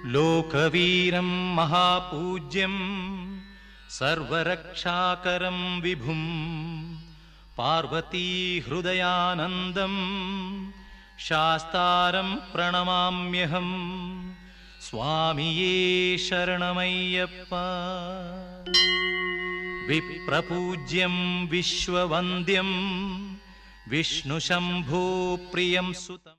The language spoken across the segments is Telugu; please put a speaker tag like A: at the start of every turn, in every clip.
A: లోకవీరం మహాపూజ్యం సర్వరక్షాకరం విభుం పార్వతీ హృదయానందం శాస్తారం ప్రణమామ్యహం. స్వామియే శరణమయ్యప్ప. విప్రపూజ్యం విశ్వవంద్యం విష్ణుశంభో ప్రియం సుతం.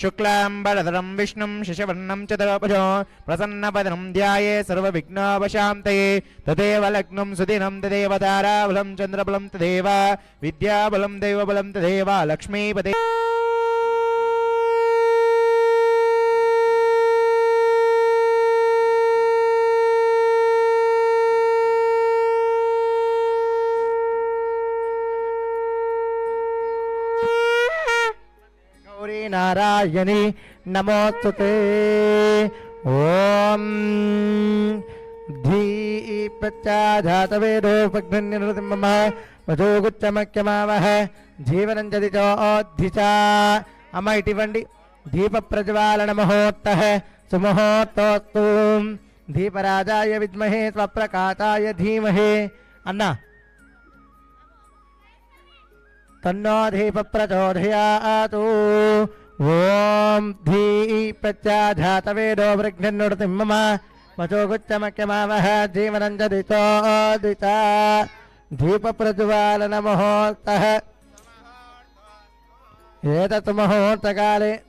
B: शुक्लांबरधरं विष्णुं शशिवर्णं चतुर्भुजं प्रसन्नवदनं ध्याये सर्वविघ्नोपशान्तये. तदेव लग्नं सुदिनं तदेव ताराबलं चन्द्रबलं तदेव विद्याबलं दैवबलं तदेव लक्ष्मीपते. नारायणी नमोस्तुते. ओम धीपच्चाधातवेदोपग्निर्नृतिमः वधूगुच्चमक्यमावः जीवनं जदिचोऽद्धिचा. अम्म इटिवंडि दीप प्रज्वालन महोत्तः सुमुहूर्तोऽस्तु. दीपराजाय विद्महे स्वप्रकाशाय धीमहि. अन्ना तन्नो दीप प्रचोदयातु. ओम धीपच्चाधातवेदो वृघ्निर्नृतिमः वचोगुच्चमक्यमावः जीवनं जदिचोऽद्धिचा. दीप प्रज्वालन मुहूर्तः. एतत् मुहूर्तकाले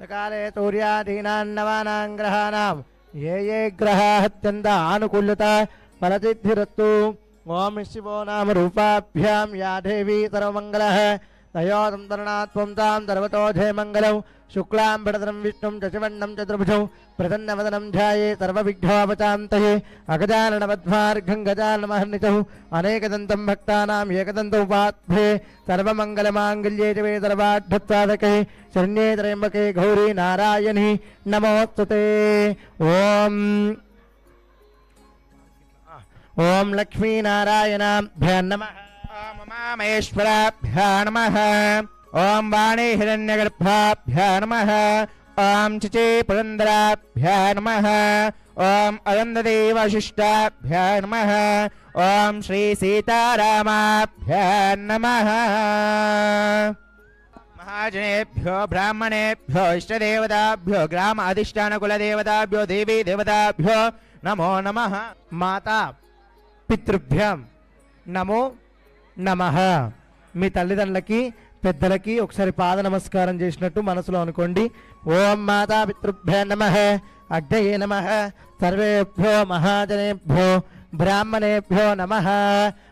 B: काले सूर्यादीनां नवानां ग्रहाणां ये ये ग्रहाः अत्यन्तानुकूल्यता फलसिद्धिरस्तु. ओम शिवो नाम रूपाभ्यां या देवी सर्वमङ्गलः तयोदं तरुणात्वं तां सर्वतो जयमङ्गलौ. शुक्लांबरधरं विष्णुं शशिवर्णं चतुर्भुजं प्रसन्नवदनं ध्याये सर्वविघ्नोपशान्तये. अगजाननपद्मार्घं गजाननमहर्निशं अनेकदन्तं भक्तानां एकदन्तमुपास्महे. सर्वमङ्गलमाङ्गल्ये शिवे सर्वार्थसाधके शरण्ये त्र्यम्बके गौरी नारायणी नमोस्तुते. ओम लक्ष्मी नारायणाभ्यां नमः. ओम उमामहेश्वराभ्यां नमः. ओम वाणी हिरण्यगर्भाभ्यां नमः. ओम चिचे पुरन्दराभ्यां नमः. ओम अरन्ददे वशिष्ठाभ्यां नमः. ओम श्री सीतारामाभ्यां नमः. महाजनेभ्यो ब्राह्मणेभ्यो इष्टदेवताभ्यो ग्राम अधिष्ठान कुलदेवताभ्यो देवी देवताभ्यो नमो नमः. माता పితృభ్యాం నమో నమః. మీ తల్లిదండ్రులకి పెద్దలకి ఒకసారి పాద నమస్కారం చేసినట్టు మనసులో అనుకోండి. ఓం మాతా పితృభ్యో నమః. అగ్నయే నమః. సర్వేభ్యో మహాజనేభ్యో బ్రాహ్మణేభ్యో నమః.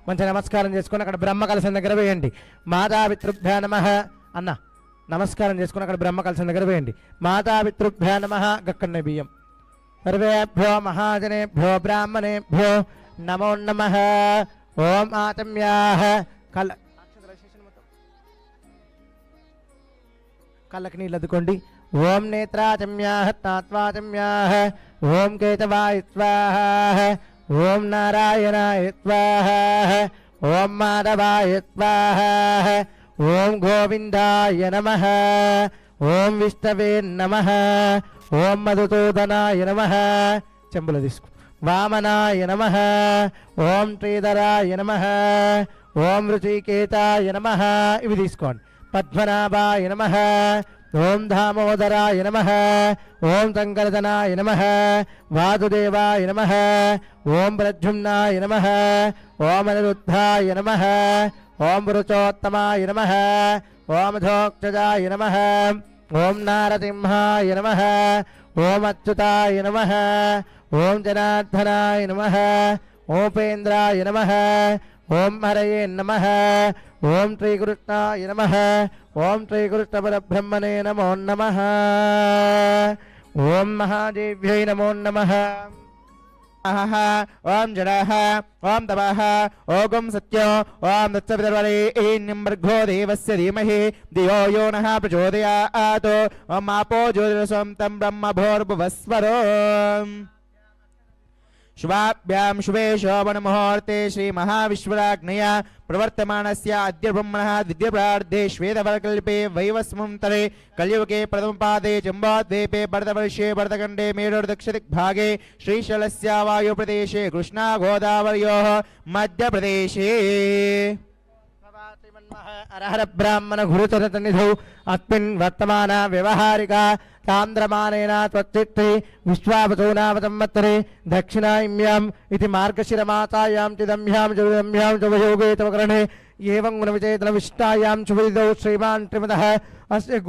B: మంచి నమస్కారం చేసుకొని అక్కడ బ్రహ్మ కలశం దగ్గర వేయండి. మాతా పితృభ్యో నమః అన్న నమస్కారం చేసుకొని అక్కడ బ్రహ్మ కలశం దగ్గర వేయండి. మాతా పితృభ్యో నమః. గక్కన్న బియ్యం. సర్వేభ్యో మహాజనేభ్యో బ్రాహ్మణేభ్యో नमो नमः. ओम आतम्याः कलक नीलदुकोंडी. ओम नेत्राचम्याः तात्वाचम्याः. ओम केतवाय स्वाहा. ओम नारायणाय स्वाहा. ओम माधवाय स्वाहा. ओम गोविंदाय नमः. ओम विष्णवे नमः. ओम मधुसूदनाय नमः. చెంబుల తీసుకో. वामनाय नमः. ओम श्रीधराय नमः. ओम ऋषिकेताय नमः. इవి తీసుకోండి. పద్మనాభాయ నమః. ఓం దామోదరాయ నమః ఓం సంకర్దనాయ నమః వాసుదేవాయ నమః ఓం ప్రద్యుమ్నాయ నమః ఓం అనిరుద్ధాయ నమః ఓం పురుషోత్తమాయ నమః ఓం ధోక్షజాయ నమః ఓం నారసింహాయ నమః ఓం అచ్యుతాయ నమః ఓం జనార్దనాయ నమః ఓపేంద్రాయ నమః ఓం హరయే నమః ఓం శ్రీకృష్ణాయ నమః ఓం శ్రీకృష్ణ పరబ్రహ్మణే నమో నమః ఓం మహాదేవ్యై నమో నమః ఓం జడః ఓం తపః ఓం సత్యో ఓం దత్తపితర్వరేణ్యం భర్గో దేవస్య ధీమహి ధియో యో నః ప్రచోదయాత్ ఓం ఆపో జ్యోతిరసం తం బ్రహ్మ భూర్భువస్వరో शुभाभ्यां शुभे शोभन मुहूर्ते श्री महाविश्वराज्ञया प्रवर्तमानस्य अद्य ब्रह्मणः द्वितीयप्रार्धे श्वेतवरकल्पे वैवस्वंतरे कलियुगे प्रथमपादे जम्बोद्वीपे भरतवर्षे भरतखण्डे मेरुर्दक्षिणदिग्भागे श्रीशैलस्य वायुप्रदेशे कृष्णा गोदावर्योः मध्यप्रदेशे अरहर ब्राह्मण गुरुचरतनिधौ अस्मिन् वर्तमान व्यवहारिका चान्द्रमानेन त्वच्चित्ते विश्वावसोनावसंवत्सरे दक्षिणायम्याम् इति मार्गशिरमासायां चिदम्यां चतुर्दम्यां शुभयोगे तव करणे एवं गुणविचेतनविशिष्टायां शुभदिदौ श्रीमान् श्रीमतः अस्य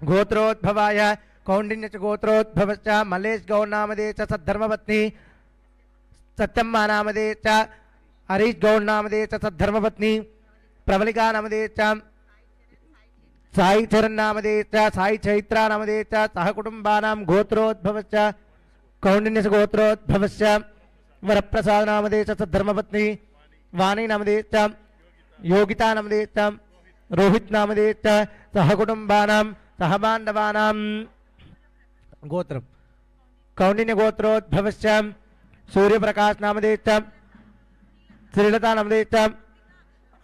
B: गोत्रोद्भवाय कौण्डिन्यस्य गोत्रोद्भवस्य मल्लेश गौरनामधे च सद्धर्मपत्नी सत्यम्मा नामधे च हरीश गौड़ नामधे च सद्धर्मपत्नी प्रवलिका नामधे च साई चरण नामधे च साई चैत्रा नामधे च सहकुटुम्बानां गोत्रोद्भवस्य कौण्डिन्यस्य गोत्रोद्भवस्य वरप्रसाद नामधे च सद्धर्मपत्नी वाणी नामधे च योगिता नामधे च रोहित नामधे च सहकुटुम्बानां सहबान्धवानां गोत्रं कौण्डिन्य गोत्रोद्भवस्य सूर्यप्रकाश नामधे च श्रीलता नामधे च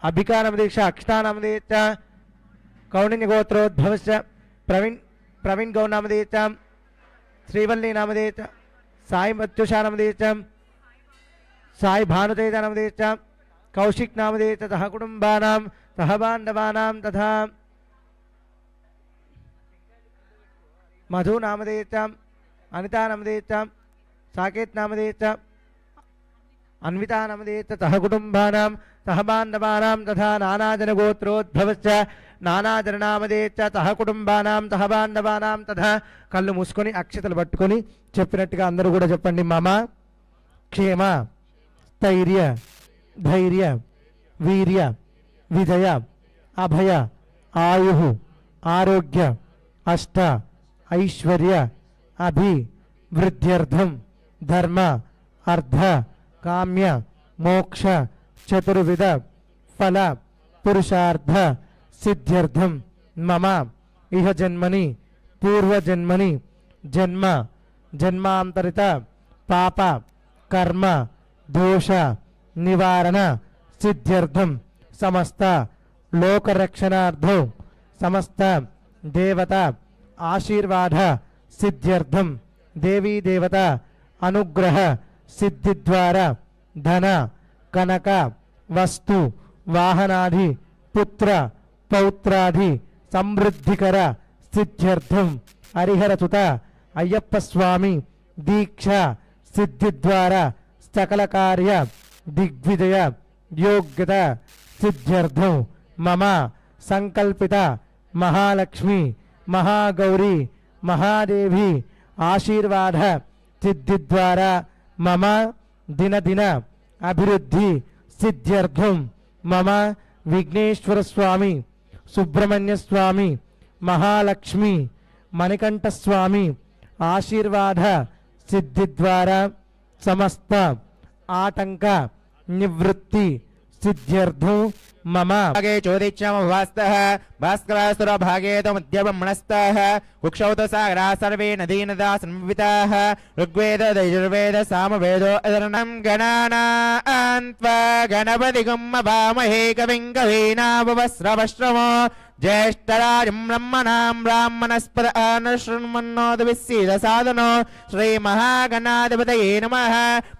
B: अभिका नामधे च अक्षता नामधे च कौण्डिन्य गोत्रोद्भवस्य प्रवीण गौड़ नामधे च श्रीवल्ली नामधे च साई मत्युषा नामधे च साई भानुतेज नामधे च कौशिक नामधे च सह कुटुम्बानां सह बान्धवानां तथा मधु नामधे च अनिता नामधे च साकेत नामधे च अन्विता नामधे च सह कुटुम्बानां सह बान्धवानां तथा नानाजनगोत्रोद्भवस्य नानाजननामधे च सह कुटुम्बानां सह बान्धवानां तथा కళ్ళు మూసుకొని అక్షతలు పట్టుకొని చెప్పినట్టుగా అందరూ కూడా చెప్పండి. మమ క్షేమ స్థైర్య ధైర్య వీర్య విజయ అభయ ఆయు ఆరోగ్య అష్ట ఐశ్వర్య అభి వృద్ధ్యర్థం ధర్మ అర్థ కామ్య మోక్ష చతుర్విధ ఫల పురుషార్థ సిద్ధ్యర్థం మమ ఇహ జన్మని పూర్వజన్మని జన్మ జన్మాంతరిత పాప కర్మ దోష నివారణ సిద్ధ్యర్థం సమస్త లోకరక్షణార్థం సమస్త దేవత ఆశీర్వాద సిద్ధ్యర్థం దేవీ దేవత అనుగ్రహ సిద్ధి ద్వారా ధన కనక వస్తు వాహనాది పుత్ర పౌత్రాది సమృద్ధికర సిద్ధ్యర్థం హరిహరసుత అయ్యప్ప స్వామి దీక్ష సిద్ధి ద్వారా సకల కార్య దిగ్విజయ యోగ్యత సిద్ధ్యర్థం మమ సంకల్పిత మహాలక్ష్మి మహాగౌరీ మహాదేవి ఆశీర్వాద సిద్ధి ద్వారా మమ దినదిన అభివృద్ధి సిద్ధ్యర్థం మమ విఘ్నేశ్వర స్వామి సుబ్రహ్మణ్య స్వామి మహాలక్ష్మి మణికంఠ స్వామి ఆశీర్వాద సిద్ధి ద్వారా సమస్త ఆటంక నివృత్తి సిద్ధ్యర్థం మమ భాగే చోదిచ్ఛమవాస్తః భాస్కరాసుర భాగే మధ్యబ్రహ్మణస్తః కుక్షౌత సాగరా సర్వే నదీ నదా సంవితాః ఋగ్వేద యజుర్వేద సామవేదో అదర్ణం గణానాన్త్వా గణపతిగం మభామహే కవిం కవీనావస్రవశ్రవో ज्येष्ठराजं ब्रह्मणां ब्राह्मणस्पद अनुशृण्वन्नोदविसीदसादनो श्रीमहागणाधिपतये नमः।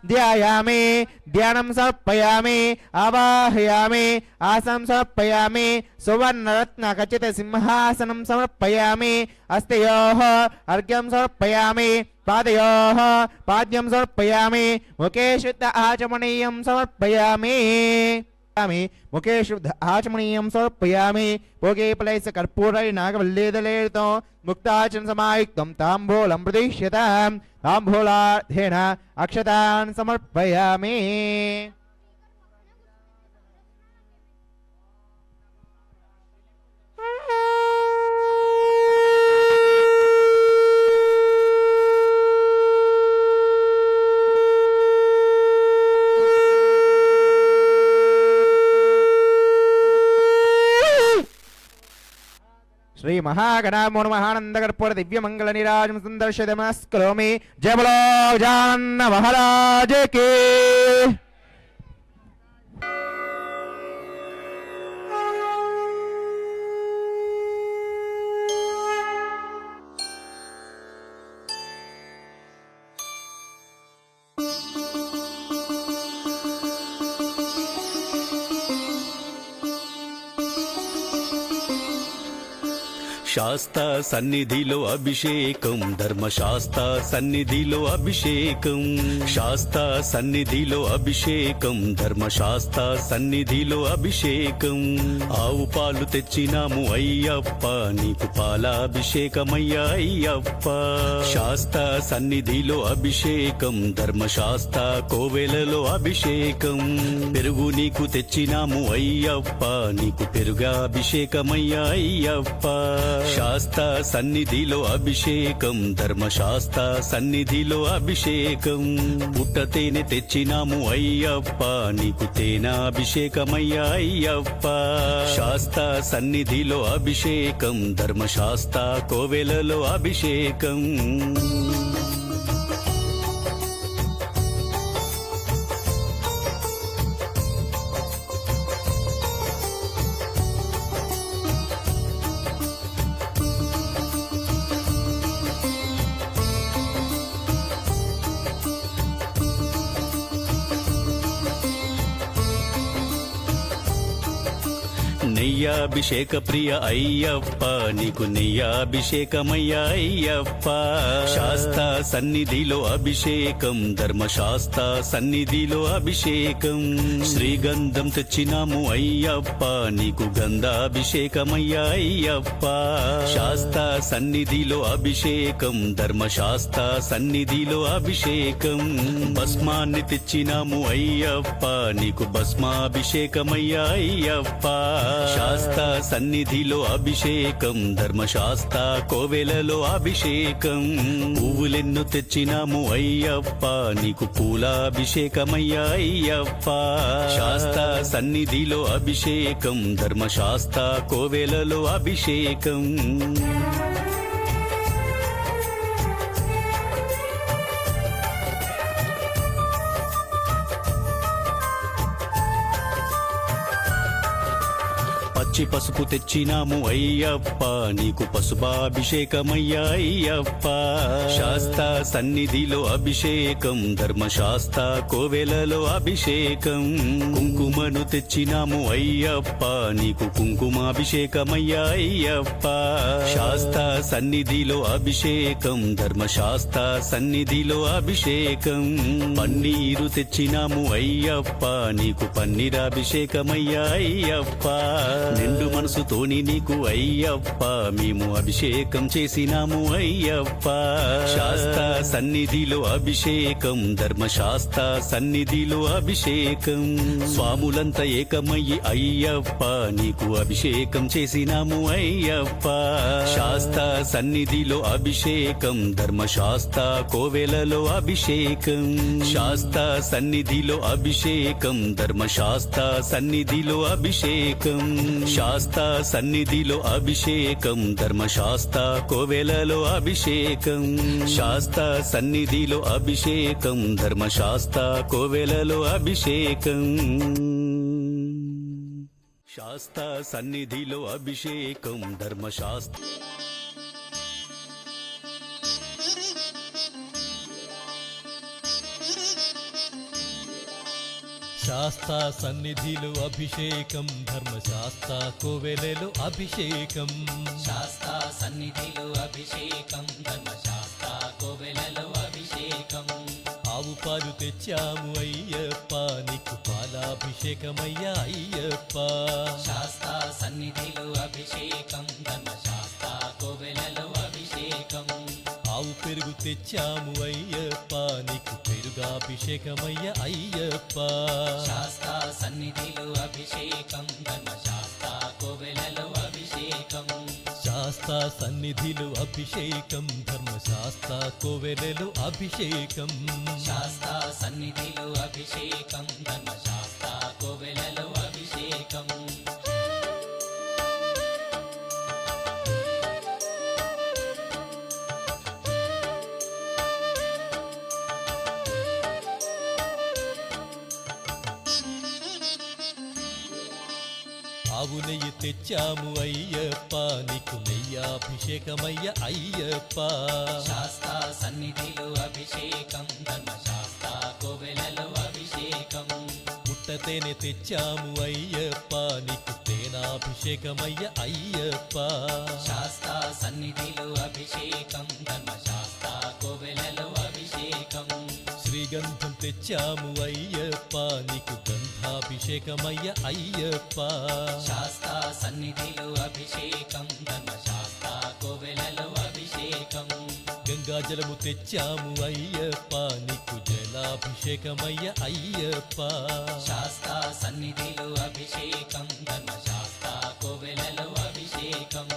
B: ध्यायामि, ध्यानं समर्पयामि, आवाहयामि, आसनं समर्पयामि, सुवर्णरत्नखचित सिंहासनं समर्पयामि, हस्तयोः अर्घ्यं समर्पयामि, पादयोः पाद्यं समर्पयामि, मुखे शुद्ध आचमनीयं समर्पयामि, मुखे शुद्ध आचमनीयं समर्पयामि। भोगे फलैः कर्पूरै नागवल्लीदलेतो मुक्ताचन समायुक्तं ताम्बूलं प्रदिश्यतां ताम्बूलार्धेन अक्षतान् समर्पयामि। श्री महागणामो नमः। आनंदकर्पूर दिव्य मंगल निराजं सुंदर्शय नमस्करोमि। जय बोलो जान महाराज की।
C: శాస్తా సన్నిధిలో అభిషేకం, ధర్మశాస్త్ర సన్నిధిలో అభిషేకం, శాస్తా సన్నిధిలో అభిషేకం, ధర్మశాస్త్ర సన్నిధిలో అభిషేకం. ఆవు పాలు తెచ్చినాము అయ్యప్ప, నీకు పాలాభిషేకమయ్యా అయ్యప్ప. శాస్తా సన్నిధిలో అభిషేకం, ధర్మశాస్త్ర కోవెలలో అభిషేకం. పెరుగు నీకు తెచ్చినాము అయ్యప్ప, నీకు పెరుగాభిషేకమయ్యా అయ్యప్ప. శాస్త్ర సన్నిధిలో అభిషేకం, ధర్మశాస్త్ర సన్నిధిలో అభిషేకం. పుట్ట తేనె తెచ్చినాము అయ్యప్ప, నీకు తేనాభిషేకమయ్యా అయ్యప్ప. శాస్త్ర సన్నిధిలో అభిషేకం, ధర్మశాస్త్ర కోవెలలో అభిషేకం. నెయ్యాభిషేక ప్రియ అయ్యప్ప, నీకు నెయ్యాభిషేకమయ్యా అయ్యప్ప. శాస్త్ర సన్నిధిలో అభిషేకం, ధర్మశాస్త్ర సన్నిధిలో అభిషేకం. శ్రీగంధం తెచ్చినాము అయ్యప్ప, నీకు గంధాభిషేకమయ్యా అయ్యప్ప. శాస్త్ర సన్నిధిలో అభిషేకం, ధర్మశాస్త్ర సన్నిధిలో అభిషేకం. భస్మాన్ని తెచ్చినాము అయ్యప్ప, నీకు భస్మాభిషేకమయ్యా అయ్యప్ప. శాస్త్ర సన్నిధిలో అభిషేకం, ధర్మశాస్త్ర కోవెలలో అభిషేకం. పువ్వులెన్ను తెచ్చినాము అయ్యప్ప, నీకు పూలాభిషేకమయ్యా అయ్యప్ప. శాస్త్ర సన్నిధిలో అభిషేకం, ధర్మశాస్త్ర కోవెలలో అభిషేకం. పచ్చి పసుపు తెచ్చినాము అయ్యప్ప, నీకు పసుపాభిషేకమయ్యా అయ్యప్ప. శాస్త్ర సన్నిధిలో అభిషేకం, ధర్మశాస్త్ర కోవెలలో అభిషేకం. కుంకుమను తెచ్చినాము అయ్యప్ప, నీకు కుంకుమాభిషేకమయ్యా అయ్యప్ప. శాస్త్ర సన్నిధిలో అభిషేకం, ధర్మశాస్త్ర సన్నిధిలో అభిషేకం. పన్నీరు తెచ్చినాము అయ్యప్ప, నీకు పన్నీరాభిషేకమయ్యా అయ్యప్ప. నిండు మనసుతోని నీకు అయ్యప్ప, మేము అభిషేకం చేసినాము అయ్యప్ప. శాస్త్ర సన్నిధిలో అభిషేకం, ధర్మశాస్త్ర సన్నిధిలో అభిషేకం. స్వాములంతా ఏకమయ్యి అయ్యప్ప, నీకు అభిషేకం చేసినాము అయ్యప్ప. శాస్త్ర సన్నిధిలో అభిషేకం, ధర్మశాస్త్ర కోవెలలో అభిషేకం. శాస్త్ర సన్నిధిలో అభిషేకం, ధర్మశాస్త్ర సన్నిధిలో అభిషేకం. శాస్త్ర సన్నిధిలో అభిషేకం, ధర్మశాస్త్ర కోవెలలో అభిషేకం. శాస్త్ర సన్నిధిలో అభిషేకం, ధర్మశాస్త్ర కోవెలలో అభిషేకం. శాస్తా సన్నిధిలో అభిషేకం ధర్మశాస్త్ర
D: శాస్తా సన్నిధిలో అభిషేకం ధర్మశాస్త్ర కోవెలలో అభిషేకం
E: శాస్తా సన్నిధిలో అభిషేకం ధర్మశాస్త్ర కోవెలలో అభిషేకం
D: ఆవు పాలు తెచ్చాము అయ్యప్ప నీకు పాలాభిషేకమయ్యా అయ్యప్ప
E: శాస్తా సన్నిధిలో అభిషేకం ధర్మశాస్త్ర కోవెలలో అభిషేకం
D: ఆవు పెరుగు తెచ్చాము అయ్యప్ప నీకు పెరుగాభిషేకమయ్యా అయ్యప్ప
E: శాస్తా సన్నిధిలో అభిషేకం ధర్మశాస్త్ర కోవెలలో అభిషేకం
D: శాస్తా సన్నిధిలో అభిషేకం ధర్మశాస్త్ర కోవెలలో అభిషేకం
E: శాస్తా సన్నిధిలో అభిషేకం ధర్మశాస్త్ర కోవెలలో అభిషేకం
D: ఆవు నెయ్యి తెచ్చాము అయ్యప్ప నీకు నెయ్యాభిషేకమయ్య అయ్యప్ప
E: శాస్తా సన్నిధిలో అభిషేకం ధర్మశాస్త్ర కోవెలలో అభిషేకం
D: పుట్టతేనె తెచ్చాము అయ్యప్ప నీకు తేనాభిషేకమయ్య అయ్యప్ప
E: శాస్తా సన్నిధిలో అభిషేకం ధర్మశాస్త్ర కోవెలలో అభిషేకం
D: శ్రీగంధం తెచ్చాము అయ్యప్ప నీకు గంధాభిషేకమయ్య అయ్యప్ప
E: శాస్తా సన్నిధిలో అభిషేకం ధర్మశాస్త్ర కోవెలలో అభిషేకం
D: గంగాజలము తెచ్చాము అయ్యప్ప నీకు జలాభిషేకమయ్య అయ్యప్ప
E: శాస్తా సన్నిధిలో అభిషేకం ధర్మశాస్త్ర కోవెలలో అభిషేకం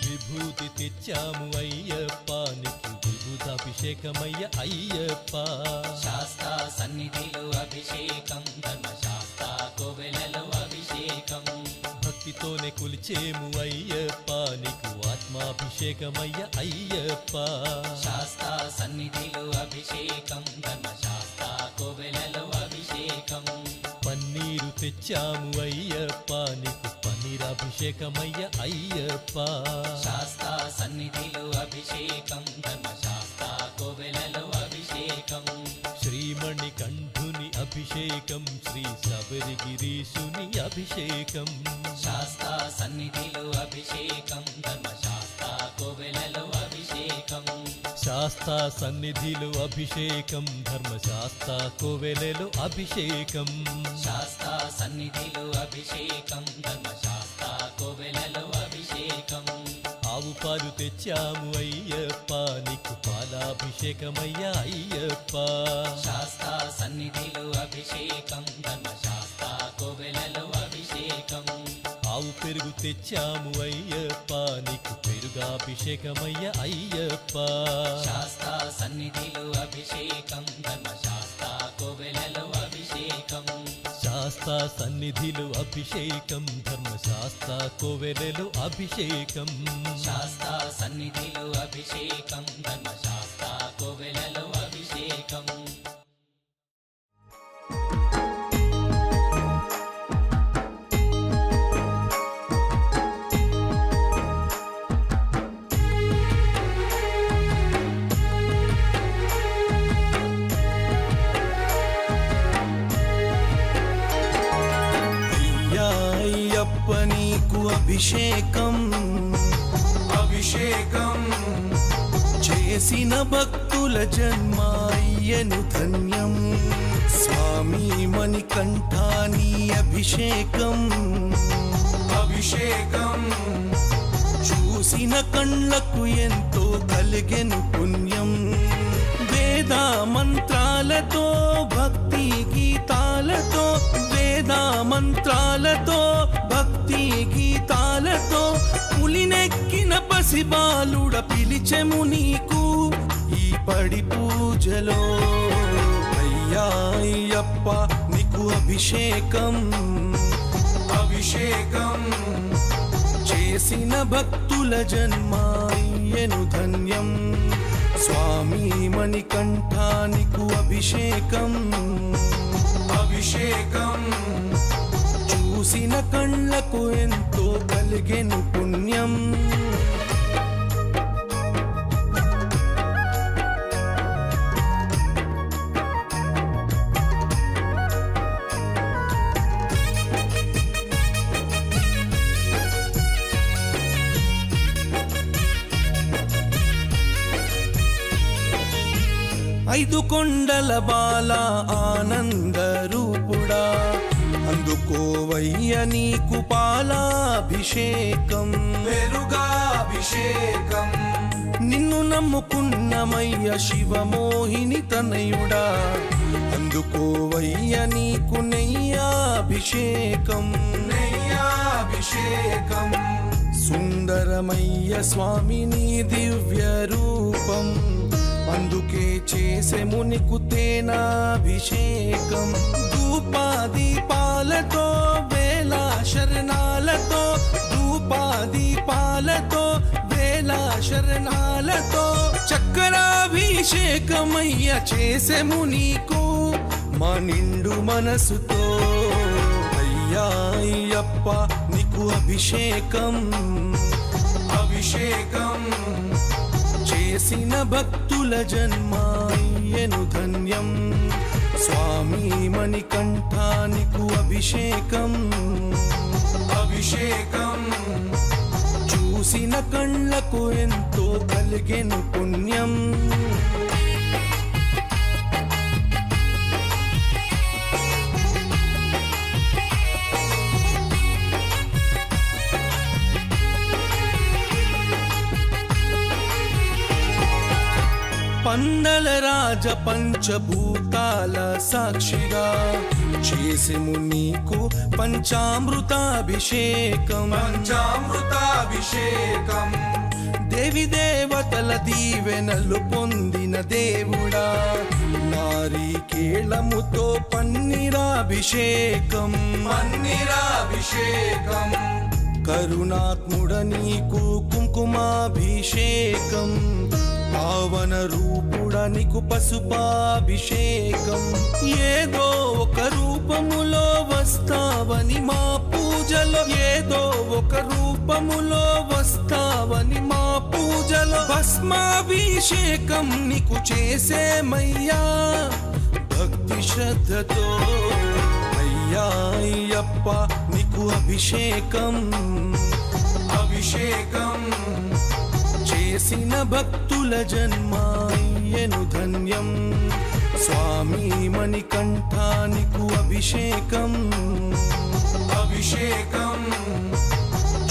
D: విభూతి తెచ్చాము అయ్యప్ప నీకు విభూతాభిషేకమయ్య అయ్యప్ప
E: శాస్తా సన్నిధిలో అభిషేకం ధర్మశాస్త్ర కోవెలలో అభిషేకం
D: భక్తితోనే కొలిచేము అయ్యప్ప నీకు ఆత్మాభిషేకమయ్య అయ్యప్ప
E: శాస్తా సన్నిధిలో అభిషేకం ధర్మశాస్త్ర కోవెలలో అభిషేకం
D: పన్నీరు తెచ్చాము అయ్యప్ప నీకు పన్నీరాభిషేకమయ్య అయ్యప్ప
E: శాస్తా సన్నిధిలో అభిషేకం ధర్మశాస్త్ర కోవెలలో అభిషేకం
D: శ్రీమణి కంఠుని అభిషేకం శ్రీ శబరిగిరీశుని అభిషేకం
E: శాస్తా సన్నిధిలో అభిషేకం ధర్మశాస్త్ర కోవెలలో అభిషేకం
D: శాస్తా సన్నిధిలో అభిషేకం ధర్మశాస్త్ర కోవెలలో అభిషేకం
E: శాస్తా సన్నిధిలో అభిషేకం ధర్మశాస్త్ర కోవెలలో అభిషేకం
D: ఆవు పాలు తెచ్చాము అయ్యప్ప నీకు పాలాభిషేకమయ్య అయ్యప్ప
E: శాస్తా సన్నిధిలో అభిషేకం ధర్మశాస్త్ర కోవెలలో అభిషేకం
D: ఆవు పెరుగు తెచ్చాము అయ్యప్ప నీకు పెరుగాభిషేకమయ్య అయ్యప్ప
E: శాస్తా సన్నిధిలో అభిషేకం ధర్మశాస్త్ర కోవెలలో అభిషేకం
D: శాస్తా సన్నిధిలో అభిషేకం ధర్మశాస్త్ర కోవెలలో అభిషేకం
E: శాస్తా సన్నిధిలో అభిషేకం ధర్మశాస్త్ర కోవెలలో అభిషేకం
F: అయ్యప్ప నీకు అభిషేకం అభిషేకం చేసిన భక్తుల జన్మాయ్యను ధన్యం స్వామి మణికంఠాని అభిషేకం అభిషేకం చూసిన కళ్ళకు ఎంతో కలిగెను పుణ్యం వేద మంత్రాలతో భక్తి గీతాలతో వేద మంత్రాలతో భక్తి గీతాలతో పులినెక్కిన పసిబాలుడ పిలిచెము నీకు ఈ పడి పూజలో అయ్యా అయ్యప్ప నీకు అభిషేకం అభిషేకం అభిషేకం చేసిన భక్తుల జన్మాయ్యను ధన్యం స్వామి మణికంఠానికు అభిషేకం అభిషేకం చూసిన కళ్ళకు ఎంతో కలిగెను పుణ్యం ఐదు కొండల బాల ఆనంద రూపుడా అందుకోవయ్య నీకు పాలాభిషేకం పెరుగాభిషేకం నిన్ను నమ్ముకున్నమయ్య శివమోహిని తనయుడా అందుకోవయ్య నీకు నెయ్యాభిషేకం నెయ్యాభిషేకం సుందరమయ్య స్వామి నీ దివ్య రూపం అందుకే చేసెము నీకు తేనాభిషేకం ధూపాదీపాలతో వేల శరణాలతో ధూపాదీపాలతో వేల శరణాలతో చక్కరాభిషేకమయ్య చేసెము నీకు మా నిండు మనసుతో అయ్యా అయ్యప్ప నీకు అభిషేకం అభిషేకం చేసిన భక్తుల జన్మాయ్యను ధన్యం స్వామి మణికంఠానికు అభిషేకం అభిషేకం చూసిన కళ్ళకు ఎంతో కలిగెను పుణ్యం పందల రాజ పంచభూతాల సాక్షిగా చేసెము నీకు పంచామృతాభిషేకం పంచామృతాభిషేకం దేవి దేవతల దీవెనలు పొందిన దేవుడా నారీకేళముతో పన్నీరాభిషేకం పన్నీరాభిషేకం కరుణాత్ముడ నీకు కుంకుమాభిషేకం పావన రూపుడ నీకు పసుపాభిషేకం ఏదో ఒక రూపములో వస్తావని మా పూజలో ఏదో ఒక రూపములో వస్తావని మా పూజలో భస్మాభిషేకం నీకు చేసేమయ్యా భక్తి శ్రద్ధతో అయ్యా అయ్యప్ప నీకు అభిషేకం అభిషేకం చేసిన భక్తుల జన్మాయ్యను ధన్యం స్వామి మణికంఠానికు అభిషేకం అభిషేకం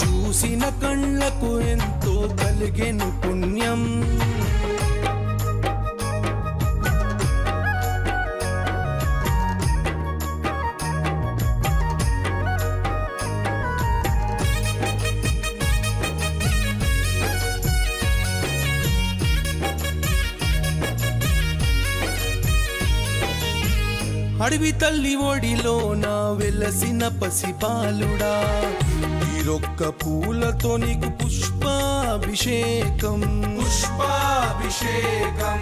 F: చూసిన కళ్ళకు ఎంతో కలిగెను పుణ్యం అడవి తల్లి ఒడిలో నా వెలసిన పసిపాలుడా ఈరొక్క పూలతో నీకు పుష్పాభిషేకం పుష్పాభిషేకం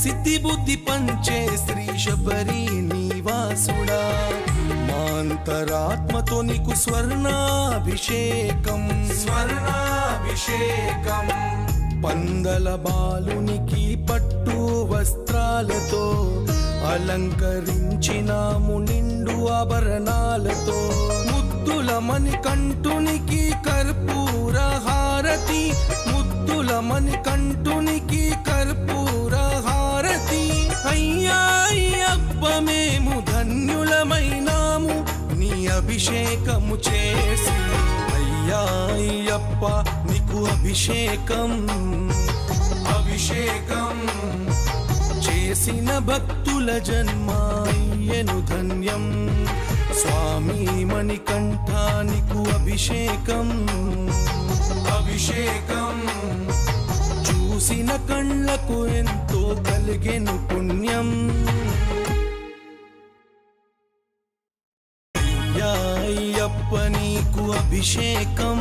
F: సిద్ధి బుద్ధి పంచే శ్రీ శబరి నివాసుడా మాంతరాత్మతో నీకు స్వర్ణాభిషేకం స్వర్ణాభిషేకం పందల బాలునికి పట్టు వస్త్రాలతో అలంకరించినాము నిండు ఆభరణాలతో ముద్దుల మణికంఠునికి కర్పూర హారతి ముద్దుల మణికంఠునికి కర్పూర హారతి అయ్యా అయ్యప్ప మేము ధన్యులమైనాము నీ అభిషేకము చేసి అయ్యా అయ్యప్ప నీకు అభిషేకం అభిషేకం చేసిన భక్తుల జన్మాయ్యను ధన్యం స్వామి మణికంఠానికు అభిషేకం అభిషేకం చూసిన కళ్ళకు ఎంతో కలిగెను పుణ్యం అయ్యా అయ్యప్ప నీ అభిషేకం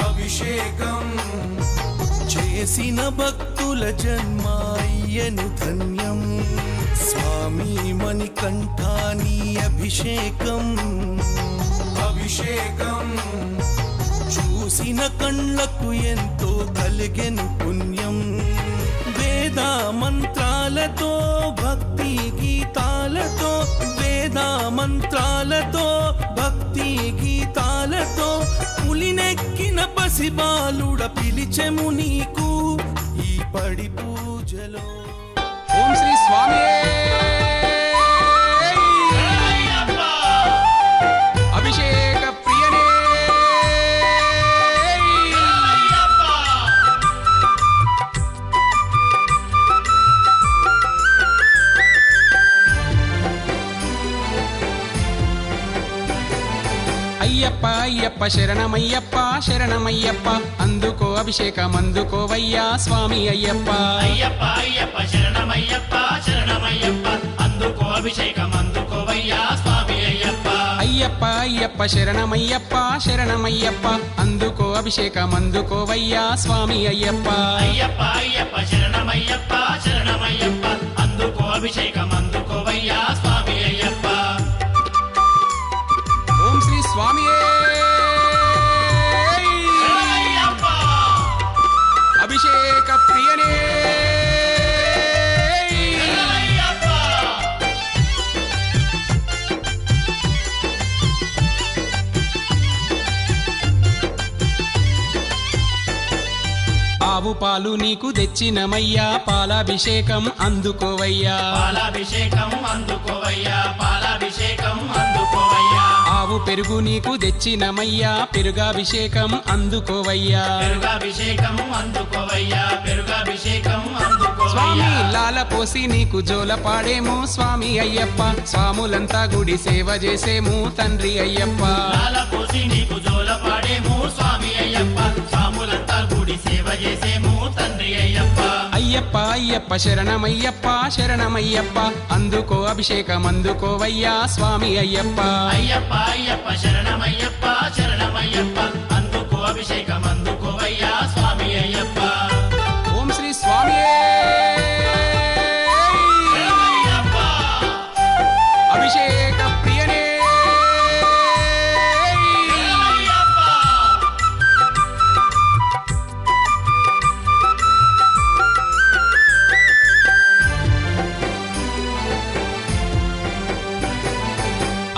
F: అభిషేకం చేసిన భక్తుల జన్మాయ్యను ధన్యం స్వామి మణికంఠాని అభిషేకం అభిషేకం చూసిన కళ్ళకు ఎంతో కలిగెను పుణ్యం వేద మంత్రాలతో భక్తి గీతాలతో వేద మంత్రాలతో భక్తి గీతాలతో పులినెక్కిన పసిబాలుడ పిలిచెము నీకు ఈ పడి పూజలో
G: ఓం శ్రీ స్వామి అభిషేక ప్రియనే అయ్యప్ప అయ్యప్ప శరణమయ్యప్ప శరణమయ్యప్ప అందుకో అభిషేకం అందుకోవయ్యా స్వామి అయ్యప్ప
E: అయ్యప్ప అయ్యప్ప శరణమయ్యప్ప శరణమయ్యప్ప అందుకో అభిషేకం అందుకోవయ్యా స్వామి అయ్యప్ప
G: అయ్యప్ప అయ్యప్ప శరణమయ్యప్ప శరణమయ్యప్ప అందుకో అభిషేకం అందుకోవయ్యా స్వామి అయ్యప్ప
E: అయ్యప్ప అయ్యప్ప శరణమయ్యప్ప శరణమయ్యప్ప అందుకో అభిషేకం అందుకోవయ్యా స్వామి అయ్యప్ప
G: ఓం శ్రీ స్వామి అభిషేక ప్రియనే ఆవు పాలు నీకు తెచ్చినమయ్యా పాలాభిషేకం అందుకోవయ్యా
E: పాలాభిషేకం అందుకోవయ్యా పాలాభిషేకం అందుకోవయ్యా
G: ఆవు పెరుగు నీకు తెచ్చినమయ్యా పెరుగాభిషేకం అందుకోవయ్యా
E: పెరుగాభిషేకం అందుకోవయ్యా పెరుగాభిషేకం
G: స్వామి
E: అందుకోవయ్యా
G: లాల పోసి నీకు జోల పాడేము స్వామి అయ్యప్ప స్వాములంతా గుడి సేవ చేసేము తండ్రి అయ్యప్ప
E: లాల పోసి నీకు జోల పాడేము స్వామి అయ్యప్ప స్వాములంతా గుడి సేవ చేసేము తండ్రి అయ్యప్ప
G: అయ్యప్ప అయ్యప్ప శరణమయ్యప్ప శరణమయ్యప్ప అందుకో అభిషేకం అందుకోవయ్యా స్వామి అయ్యప్ప
E: అయ్యప్ప అయ్యప్ప శరణమయ్యప్ప శరణమయ్యప్ప అందుకో అభిషేకం అందుకోవయ్యా స్వామి అయ్యప్ప
G: ఓం శ్రీ స్వామి
E: శరణమయ్యప్ప
G: అభిషేక ప్రియనే
E: శరణమయ్యప్ప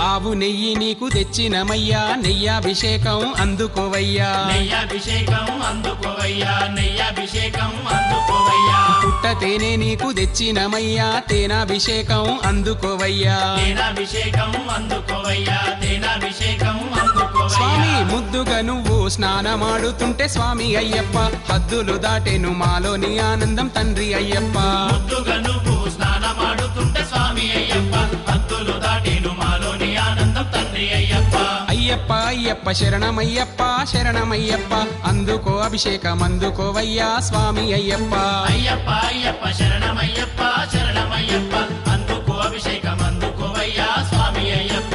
G: ఆవు నెయ్యి నీకు తెచ్చినమయ్యా నెయ్యాభిషేకం అందుకోవయ్యా
E: నెయ్యాభిషేకం అందుకోవయ్యా నెయ్యాభిషేకం అందుకోవయ్యా
G: పుట్ట తేనె నీకు తెచ్చినమయ్యా తేనాభిషేకం అందుకోవయ్యా
E: తేనాభిషేకం అందుకోవయ్యా తేనాభిషేకం అందుకోవయ్యా
G: స్వామి ముద్దుగా నువ్వు స్నానమాడుతుంటే స్వామి అయ్యప్ప హద్దులు దాటెను మాలోని ఆనందం తండ్రి అయ్యప్ప
E: ముద్దుగా నువ్వు స్నానమాడుతుంటే స్వామి అయ్యప్ప హద్దులు దాటేను మాలోని ఆనందం తండ్రి అయ్యప్ప
G: అయ్యప్ప అయ్యప్ప శరణమయ్యప్ప శరణమయ్యప్ప అందుకో అభిషేకం అందుకోవయ్యా స్వామి అయ్యప్ప
E: అయ్యప్ప అయ్యప్ప శరణమయ్యప్ప శరణమయ్యప్ప అందుకో అభిషేకం అందుకోవయ్యా స్వామి అయ్యప్ప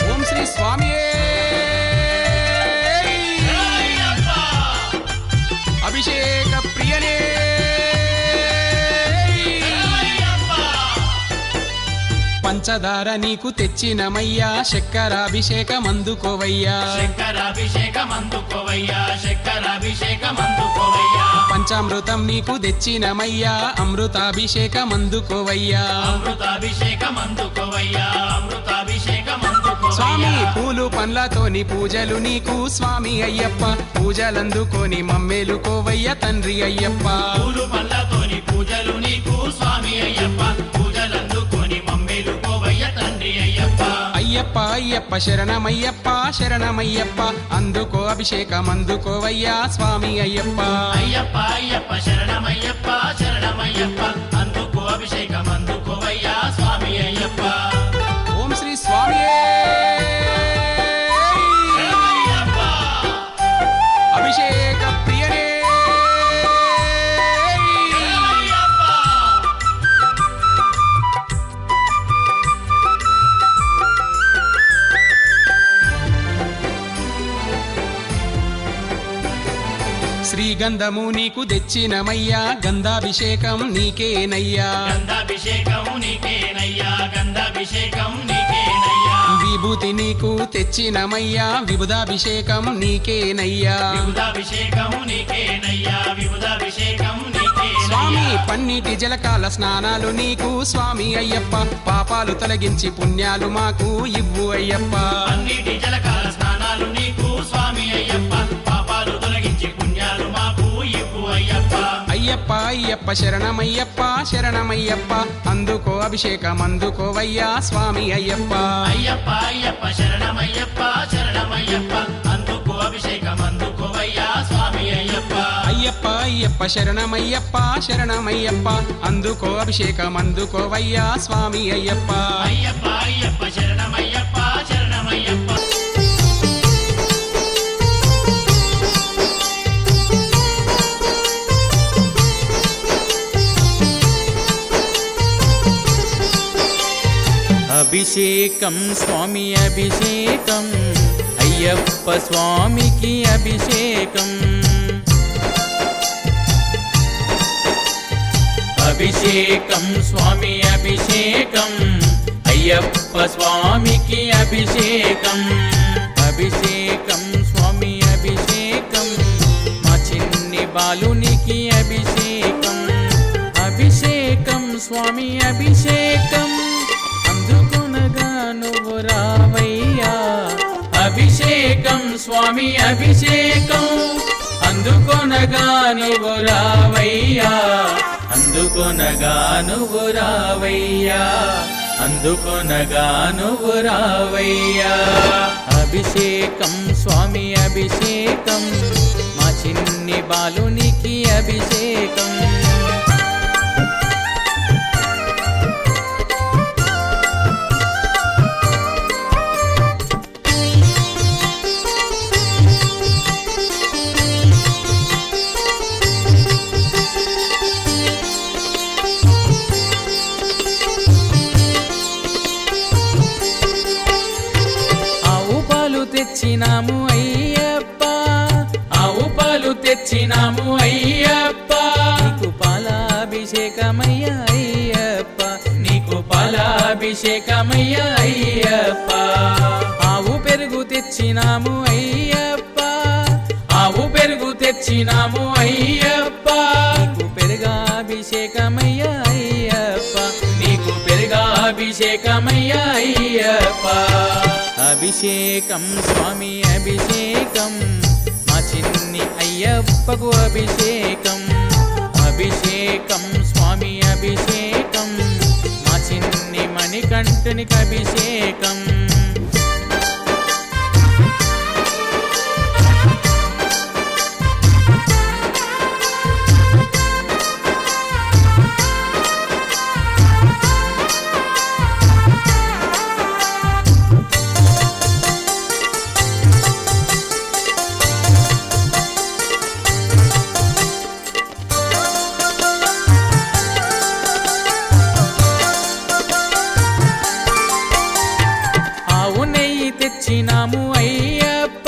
G: ఓం శ్రీ స్వామి
E: శరణమయ్యప్ప
G: అభిషేక ప్రియనే
E: శరణమయ్యప్ప
G: పంచదార నీకు తెచ్చినమయ్యా చక్కెరాభిషేకం అందుకోవయ్యా
E: శంకరాభిషేకం అందుకోవయ్యా శంకరాభిషేకం అందుకోవయ్యా
G: పంచామృతం నీకు తెచ్చినమయ్యా అమృతాభిషేకం అందుకోవయ్యా
E: అమృతాభిషేకం అందుకోవయ్యా అమృతాభిషేకం
G: స్వామి
E: అందుకోవయ్యా
G: పూలు పండ్లతోని పూజలు నీకు స్వామి అయ్యప్ప పూజలందుకొని మమ్మేలుకోవయ్య తండ్రి అయ్యప్ప
E: పూలు పళ్ళతోని పూజలు నీకు స్వామి అయ్యప్ప పూజలందుకొని మమ్మేలుకోవయ్య తండ్రి అయ్యప్ప
G: అయ్యప్ప అయ్యప్ప శరణమయ్యప్ప శరణమయ్యప్ప అందుకో అభిషేకం అందుకోవయ్యా స్వామి అయ్యప్ప
E: అయ్యప్ప అయ్యప్ప శరణమయ్యప్ప శరణమయ్యప్ప అందుకో అభిషేకం అందుకోవయ్యా స్వామి అయ్యప్ప
G: ఓం శ్రీ స్వామి
E: శరణమయ్యప్ప
G: అభిషేక ప్రియనే గంధము నీకు తెచ్చినమయ్యా గంధాభిషేకం నీకేనయ్యా
E: గంధాభిషేకం నీకేనయ్యా గంధాభిషేకం నీకేనయ్యా
G: విభూతి నీకు తెచ్చినమయ్యా విభుదాభిషేకం నీకేనయ్యా
E: విభుదాభిషేకం నీకేనయ్యా విభుదాభిషేకం నీకేనయ్యా
G: స్వామి పన్నీటి జలకాల స్నానాలు నీకు స్వామి అయ్యప్ప పాపాలు తొలగించి పుణ్యాలు మాకు ఇవ్వు అయ్యప్ప
E: అన్నిటి జలకాల స్నానాలు నీకు స్వామి అయ్యప్ప పాపాలు తొలగించి పుణ్యాలు మాకు ఇవ్వు అయ్యప్ప
G: అయ్యప్ప అయ్యప్ప శరణమయ్యప్ప శరణమయ్యప్ప అందుకో అభిషేకం అందుకోవయ్యా స్వామి అయ్యప్ప
E: అయ్యప్ప అయ్యప్ప శరణమయ్యప్ప శరణమయ్యప్ప అందుకో అభిషేకం అందుకోవయ్యా స్వామి అయ్యప్ప
G: అయ్యప్ప అయ్యప్ప శరణమయ్యప్ప శరణమయ్యప్ప అందుకో అభిషేకం అందుకోవయ్యా స్వామి అయ్యప్ప
E: అయ్యప్ప అయ్యప్ప శరణమయ్యప్ప శరణమయ్యప్ప
H: అభిషేకం స్వామి అభిషేకం అయ్యప్ప స్వామికి అభిషేకం అభిషేకం స్వామి అభిషేకం అయ్యప్ప స్వామికి అభిషేకం అభిషేకం స్వామి అభిషేకం మా చిన్ని బాలునికి అభిషేకం అభిషేకం స్వామి అభిషేకం అందుకొనగా నువ్వు రావయ్యా అభిషేకం స్వామి అభిషేకం అందుకొనగా నువ్వు రావయ్యా అందుకొనగా నువ్వు రావయ్యా అందుకొనగా నువ్వు రావయ్యా అభిషేకం స్వామి అభిషేకం మా చిన్ని బాలునికి అభిషేకం తెచ్చినాము అయ్యప్ప ఆవు పాలు తెచ్చినాము అయ్యప్ప నీకు పాలాభిషేకమయ్యా అయ్యప్ప నీకు పాలాభిషేకమయ్యా అయ్యప్ప ఆవు పెరుగు తెచ్చినాము అయ్యప్ప ఆవు పెరుగు తెచ్చినాము అయ్యప్ప నీకు పెరుగాభిషేకమయ్యా అయ్యప్ప నీకు పెరుగాభిషేకమయ్యా అయ్యప్ప అభిషేకం స్వామి అభిషేకం మా చిన్ని అయ్యప్పకు అభిషేకం అభిషేకం స్వామి అభిషేకం మా చిన్ని మణికంఠునికి అభిషేకం తెచ్చినాము అయ్యప్ప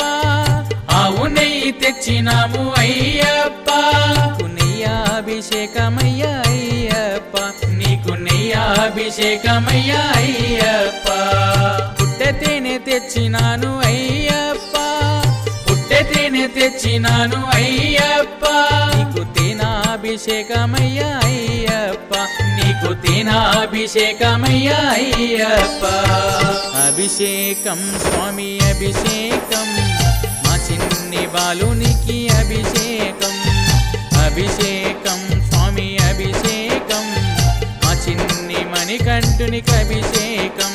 H: ఆవు నెయ్యి తెచ్చినాము అయ్యప్ప నీకు నెయ్యాభిషేకమయ్యా అయ్యప్ప నీకు నెయ్యాభిషేకమయ్యా అయ్యప్ప పుట్టె తేనె తెచ్చినాను అయ్యప్ప పుట్టె తేనె తెచ్చినాను అయ్యప్ప నీకు తేనాభిషేకమయ్యా అయ్యప్ప నీకు తేనాభిషేకమయ్యా అయ్యప్ప అభిషేకం స్వామి అభిషేకం మా చిన్ని బాలునికి అభిషేకం అభిషేకం స్వామి అభిషేకం మా చిన్ని మణికంఠునికి అభిషేకం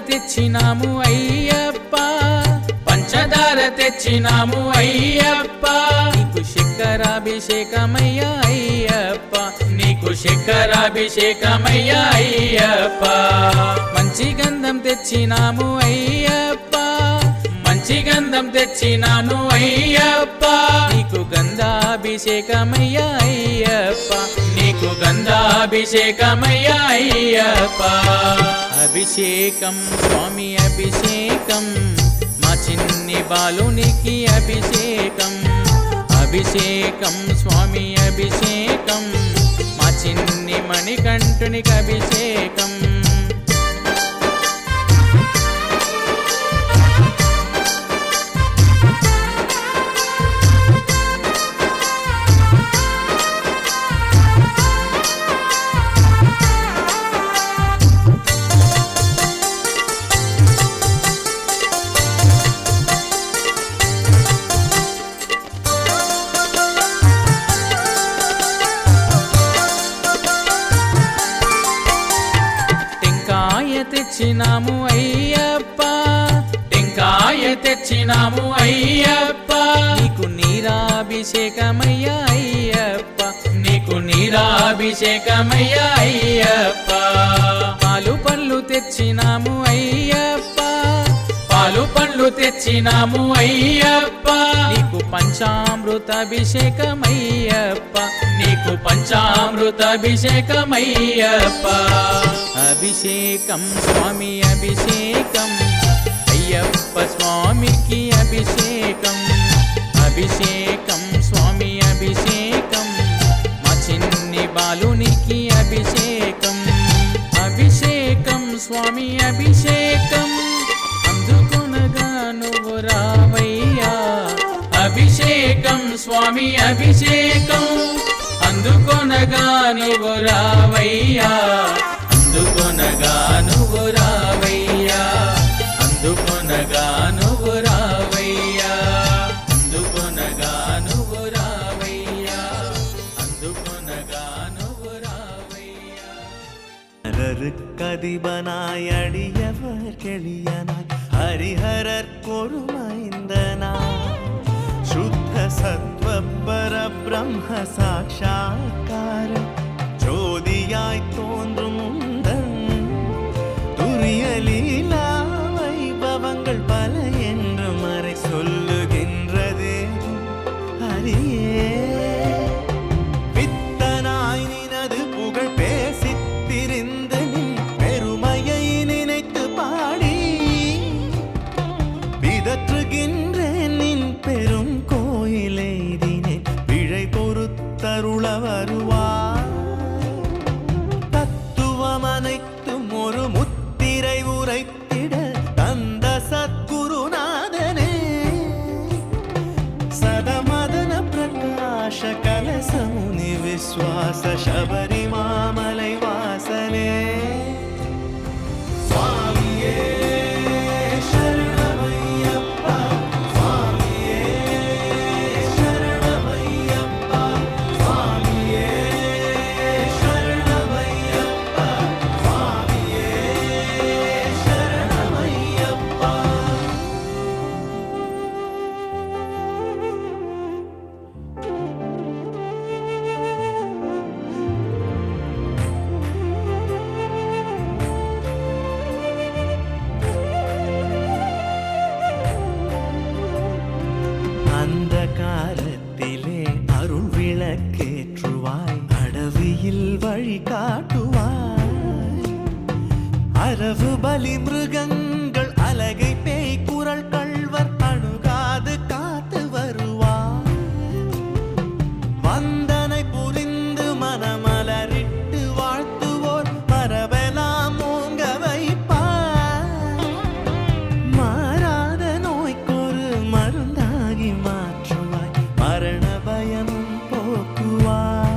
H: తెచ్చినాము అయ్యప్ప పంచదార తెచ్చినాము అయ్యప్ప నీకు శంకరాభిషేకమయ్యా అయ్యప్ప నీకు శంకరాభిషేకమయ్యా అయ్యప్ప మంచి గంధం తెచ్చినాము అయ్యప్ప మంచి గంధం తెచ్చినాము అయ్యప్ప నీకు గంధాభిషేకమయ్యా అయ్యప్ప నీకు గంధాభిషేకమయ్యా అయ్యప్ప అభిషేకం స్వామి అభిషేకం మా చిన్ని బాలునికి అభిషేకం అభిషేకం స్వామి అభిషేకం మా చిన్ని మణికంఠునికి అభిషేకం తెచ్చినాము అయ్యప్ప టెంకాయ తెచ్చినాము అయ్యప్ప నీకు నీరాభిషేకమయ్యా అయ్యప్ప నీకు నీరాభిషేకమయ్యా అయ్యప్ప పాలు పళ్ళు తెచ్చినాము అయ్యప్ప పాలు పళ్ళు తెచ్చినాము అయ్యప్ప నీకు పంచామృతాభిషేకమయ్యప్ప నీకు పంచామృతాభిషేకమయ్యప్ప అభిషేకం స్వామి అభిషేకం అయ్యప్ప స్వామికి అభిషేకం అభిషేకం స్వామి అభిషేకం మా చిన్ని బాలునికి అభిషేకం అభిషేకం స్వామి అభిషేకం అందుకొనగా నువ్వు రావయ్యా అభిషేకం స్వామి అభిషేకం అందుకొనగా నువ్వు రావయ్యా అందుకొనగా నువ్వు రావయ్యా అందుకొనగా నువ్వు రావయ్యా అందుకొనగా నువ్వు రావయ్యా అందుకొనగా నువ్వు రావయ్యా
F: கதிபனாய் அடியவர் கெளியனாய் ஹரிஹரர் கொருமைந்தனாய் சுத்த சத்வ பரபிரம்ம சாட்சா்கார ஜோதியாய் தோன்றும் உந்தன் துரிய லீலா வைபவங்கள் பல என்று மறை சொல்லுகின்றதே ஹரியே வித்தனாய் நினது புகழ் பேசித் திரிந்து நின் பெருமையை நினைத்து பாடி பிதற்றுகின்றேன் நின் பெரும் கோயிலை தினேன் பிழை பொறுத்தருள வருவாய் தத்துவம் அனைத்தும் ஒரு முத்திரை உரைத்திட தந்த சத்குருநாதனே சதமதன பிரகாஷ கலசமுனி விஸ்வாச சபரி மாமலை வாசனே சுவாமியே சரணமையப்பா சுவாமியே சரணமையப்பா சுவாமியே சரணமையப்பா சுவாமியே சரணமையப்பா அந்த காலத்திலே அருள் விளக்கேற்றுவாய் அடவியில் வழி காட்டுவாய் அரவு பலி மிருகங்கள் அலகை பேய் குரல் கள்வர் அணுகாது காத்து வருவாய் வந்தனை புரிந்து மனமலரிட்டு வாழ்த்துவோர் மரபெல்லாம் ஓங்க வைப்பாய் மாறாத நோய்க்கொரு மருந்தாகி மாற்றுவாய் மரண பயமும் போக்குவாய்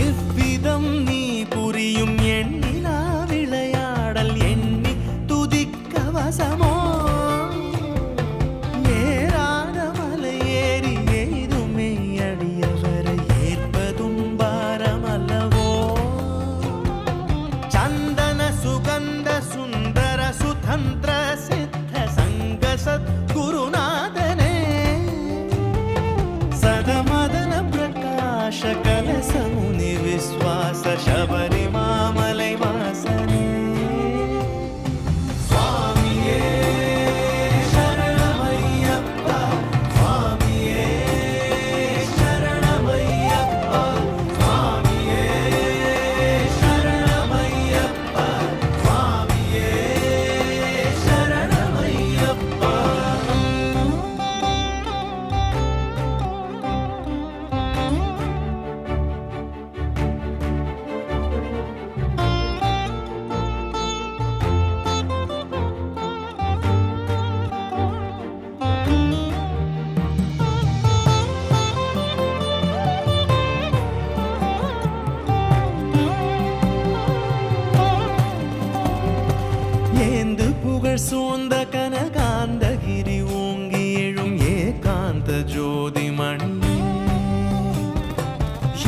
F: எவ்விதம் நீ புரியும் எண்ணிலா விளையாடல் எண்ணி சபரிமாமலை வாசனே சுவாமியே சரணமையப்பா சுவாமியே சரணமையப்பா சுவாமியே சரணமையப்பா சுவாமியே சரணமையப்பா ஏந்து புகழ் சூழ்ந்த கனகாந்தகிரி ஓங்கி எழும் ஏகாந்த ஜோதிமணி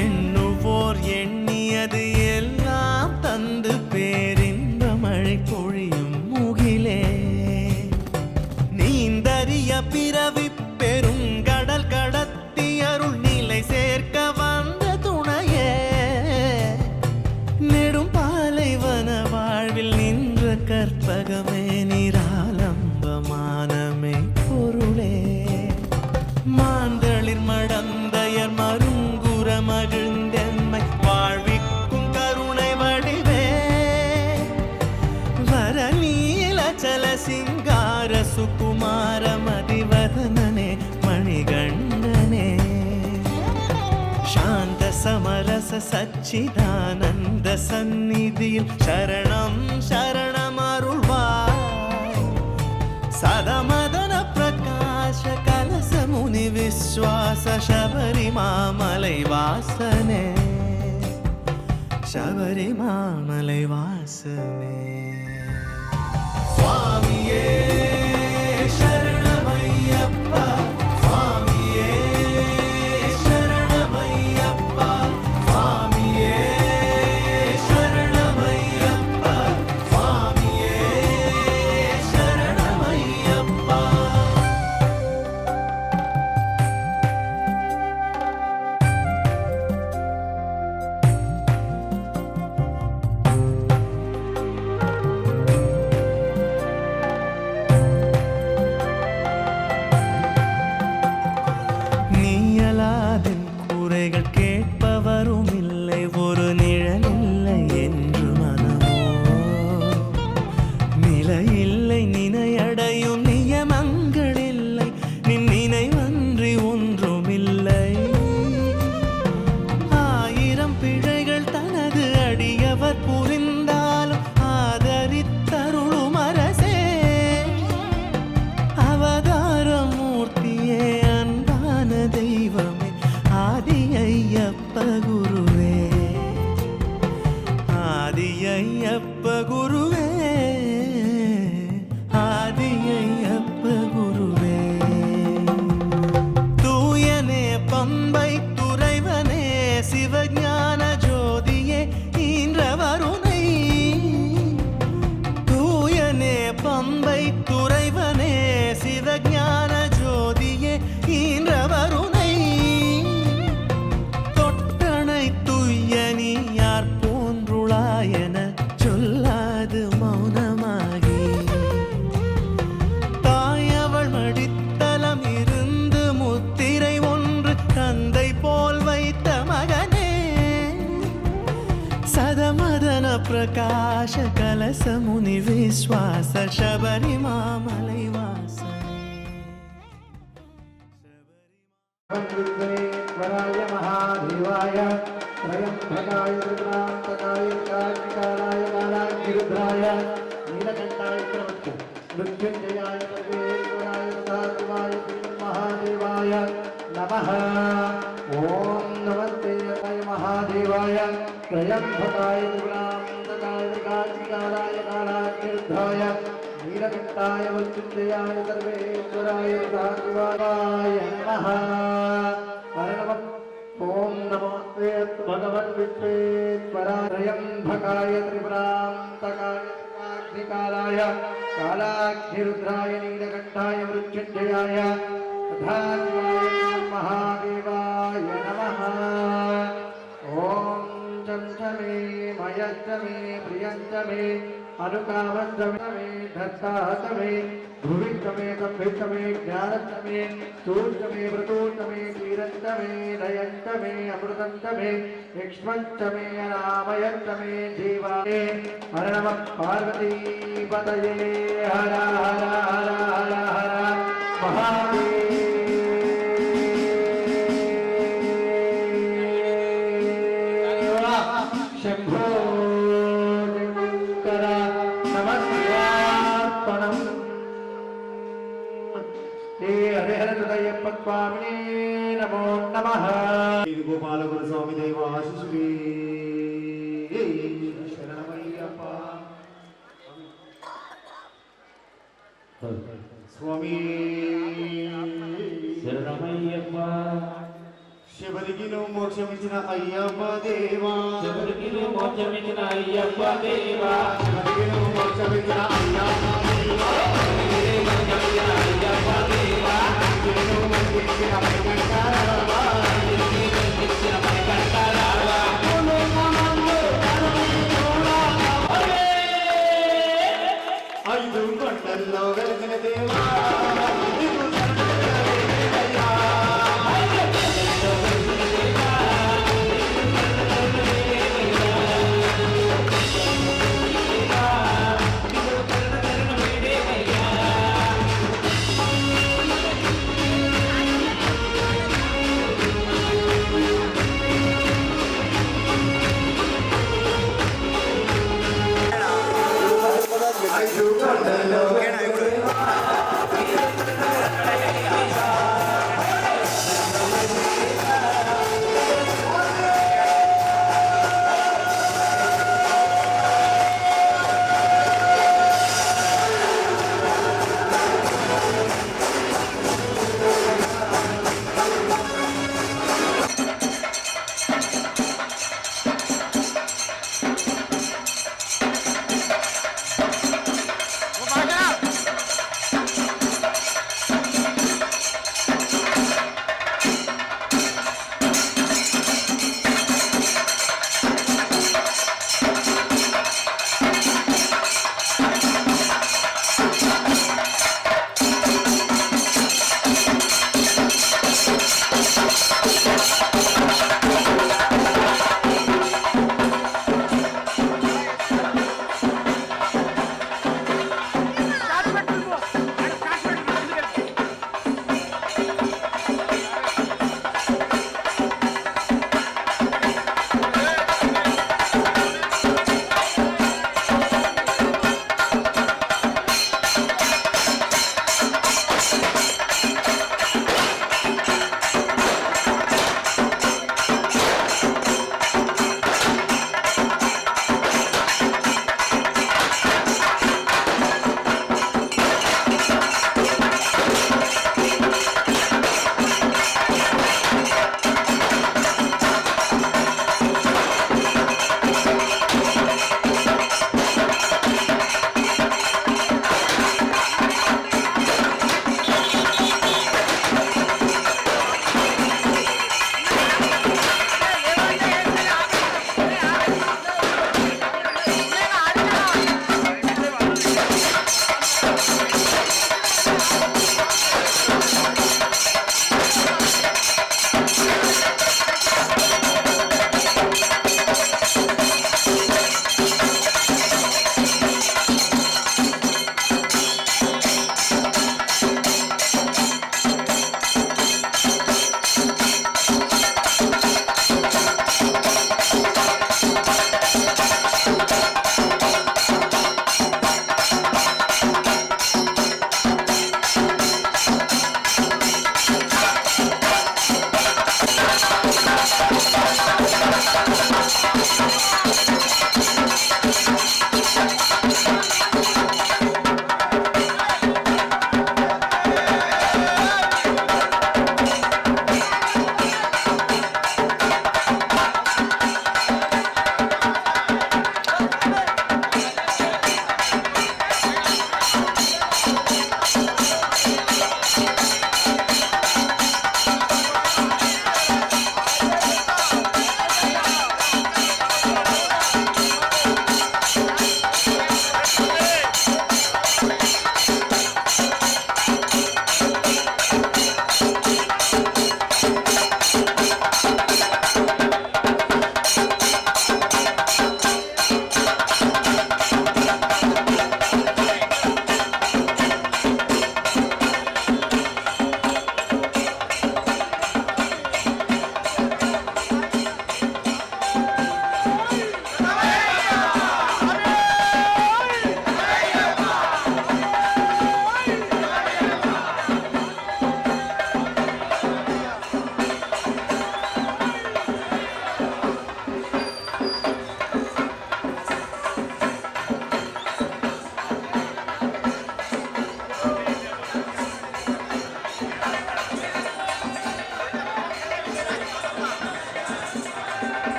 F: எண்ணுவோர் எண்ணியது எல்லாம் தந்து பேரின்ப மழை பொழியும் முகிலே நீந்தறிய பிறவி பெருங்கடல் கடத்தி அருள் நிலை சேர்க்க வந்த துணையே நெடும் பாலைவன வாழ்வில் நின்ற கற்பகமே நிராலம்பமானமே பொருளே மாந்தளிர் மடந்தையர் மருங்குற மகிழ்ந்தெம்மை வாழ்விக்கும் கருணை வடிவே வரநீலச்சல சிங்கார சுகுமார மதிவதனனே மணிகண்டனே சாந்த சமரச சச்சிதானந்த சந்நிதியில் சரணம் சரணம் அருள்வாய் சதமதன பிரகாஷ கலச முனி விஸ்வாச சபரிமாமலை வாசனே சபரிமாமலை வாசனே சுவாமியே சரணமையப்பா சுவாமியே சரணமையப்பா சுவாமியே சரணமையப்பா சுவாமியே சரணமையப்பா நீயலாதின் குறைகள் கேட்பவரும் இல்லை ஒரு நிழல் இல்லை என்று மனமோ நிலையில்லை நினையடையும் நியமங்கள் இல்லை நின் நினைவன்றி ஒன்றுமில்லை ஆயிரம் பிழைகள் தனது அடியவர் புரிந்தாலும் ஆதரித்தருளும் அரசே அவதார மூர்த்தியே அன்பான தெய்வமே ஆதி ஐயப்ப குருவே ஆதி ஐயப்ப குருவே ஆதி ஐயப்ப குருவே தூயனே பம்பை துறைவனே சிவஞான ஜோதியே ஈன்ற வருணை தூயனே பம்பை துறைவனே சிவஞான ஜோதியே ஈன்ற வருணை தொட்டனை துய்யனி யார் போன்றுளாயன சொல்லாது மௌனமாகி தாயவள் மடித்தலம் இருந்து முத்திரை ஒன்று தந்தை போல் வைத்த மகனே சதமதன பிரகாஷ கலச முனி விஸ்வாச சபரிமாமலை வாசனே
B: वराय महादेवाय त्रयंबकाय त्रिपुरांतकाय कार्तिकाय कालाग्निरुद्राय नीलकंठाय मृत्युंजयाय सर्वेश्वराय सदाशिवाय महादेवाय नमः ओम नमस्ते महादेवाय त्रयंबकाय त्रिपुरांतकाय कार्तिकाय कालाग्निरुद्राय नीलकंठाय मृत्युंजयाय सर्वेश्वराय सदाशिवाय नमः ओम नमस्ते भगवन् विश्वेश्वराय त्र्यंबकाय त्रिपुरांतकाय कालाग्निकालाय कालाग्निरुद्राय नीलकंठाय मृत्युंजयाय सदाशिवाय महादेवाय नमः ओम चंचमे మయశ్చ మే ప్రియంచ మే అనుకామశ్చ మే ధర్తాహ మే భువిశ్చ మే సంభిశ్చ మే జ్ఞానశ్చ మే సూర్చ మే వృతూశ్చ మే క్షీరంచ మే నయంచ మే అమృతంచ మే ఇక్ష్మంచ మే అనామయంచ మే జీవానే హర నమః పార్వతీపతయే హర హర హర హర హర మహాదేవ శంభో శంకర నమస్కారం శ్రీ హరిహర హృదయప్ప స్వామినే నమో నమః
F: గోపాలగురు స్వామి దేవ ఆశిషువే శరణమయ్యప్ప స్వామి
B: శరణమయ్యప్ప
F: శబరికి నువ్వు మోక్షమిచ్చిన అయ్యప్ప దేవా
B: శబరికి మోక్షమిచ్చిన అయ్యప్ప దేవా
F: శబరికి నువ్వు మోక్షమిచ్చిన అయ్యప్ప దేవా
B: అయ్యప్ప దేవా
F: నువ్వు మంచిచ్చిన మణికంఠరావా ఐదు కొండల్లో వెలిసిన దేవా నీకు శరణమయ్యా.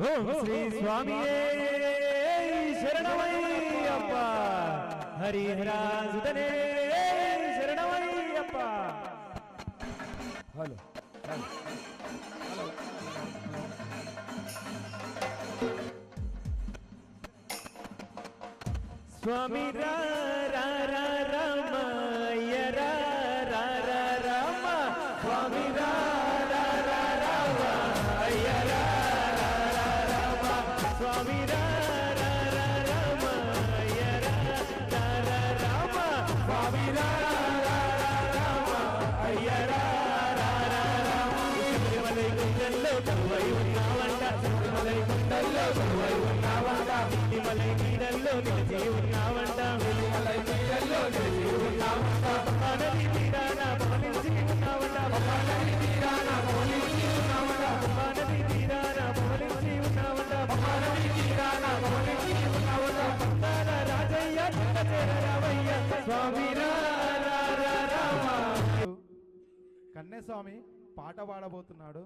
B: ఓం శ్రీ స్వామియే శరణమయ్యప్ప హరిహరాజుదనే శరణమయ్యప్ప. హలో స్వామి రా రా రా రామయ్య రా రా రా రామ స్వామి రా రా రా రామయ్య రా రా రా రామ స్వామి రా రా రా రామయ్య రా రా రా రామ స్వామి రా రా రా రామయ్య రా రా రా రామ. శబరిమలై గుండెల్లో కొలువై ఉన్నావంట, శబరిమలై గుండెల్లో కొలువై ఉన్నావంట, వెలిమలై నీడల్లో నిలిచి ఉన్నావంట, వెలిమలై నీడల్లో నిలిచి ఉన్నావంట, నది తీరాన పవలించి ఉన్నావంట, నది తీరాన పవలించి ఉన్నావంట, నది తీరాన పవలించి ఉన్నావంట, నది తీరాన పవలించి ఉన్నావంట. బంగార రాజయ్య చిన్న రామయ్య స్వామి రా రా రా రామ. కన్యస్వామి పాట పాడబోతున్నాడు.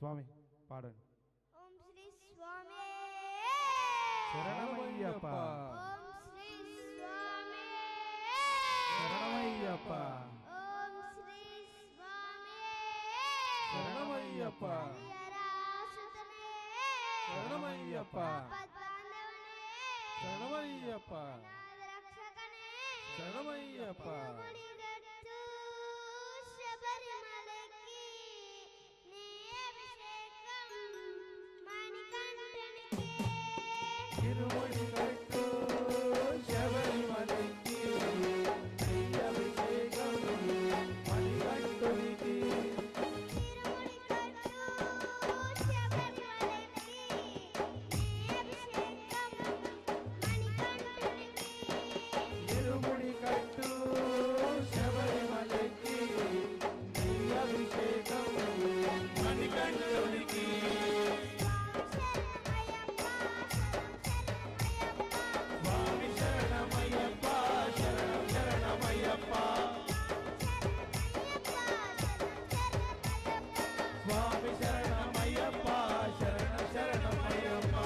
B: స్వామి పాడండి.
I: ఓం శ్రీ స్వామి
B: శరణమయ్యప్ప
I: ఓం శ్రీ స్వామి
B: శరణమయ్యప్ప
I: ఓం శ్రీ స్వామి
B: శరణమయ్యప్ప
I: హరిహరాసుతనే
B: శరణమయ్యప్ప
I: పద్మాంధవనే
B: శరణమయ్యప్ప
I: రక్షకనే
B: శరణమయ్యప్ప
I: ముడిగట్టు శబరిమలకి నీ అభిషేకం మణికంఠునికి
B: తిరుముడి కట్టు శబరిమలకి నీ అభిషేకం మణికంఠునికి
I: తిరుముడి కట్టు శబరిమలకి నీ అభిషేకం మణికంఠునికి
B: తిరుముడి కట్టు శబరిమలకి నీ అభిషేకం మణికంఠునికి స్వామి శరణమయ్యప్ప శరణం శరణమయ్యప్ప స్వామి శరణమయ్యప్ప శరణం శరణమయ్యప్ప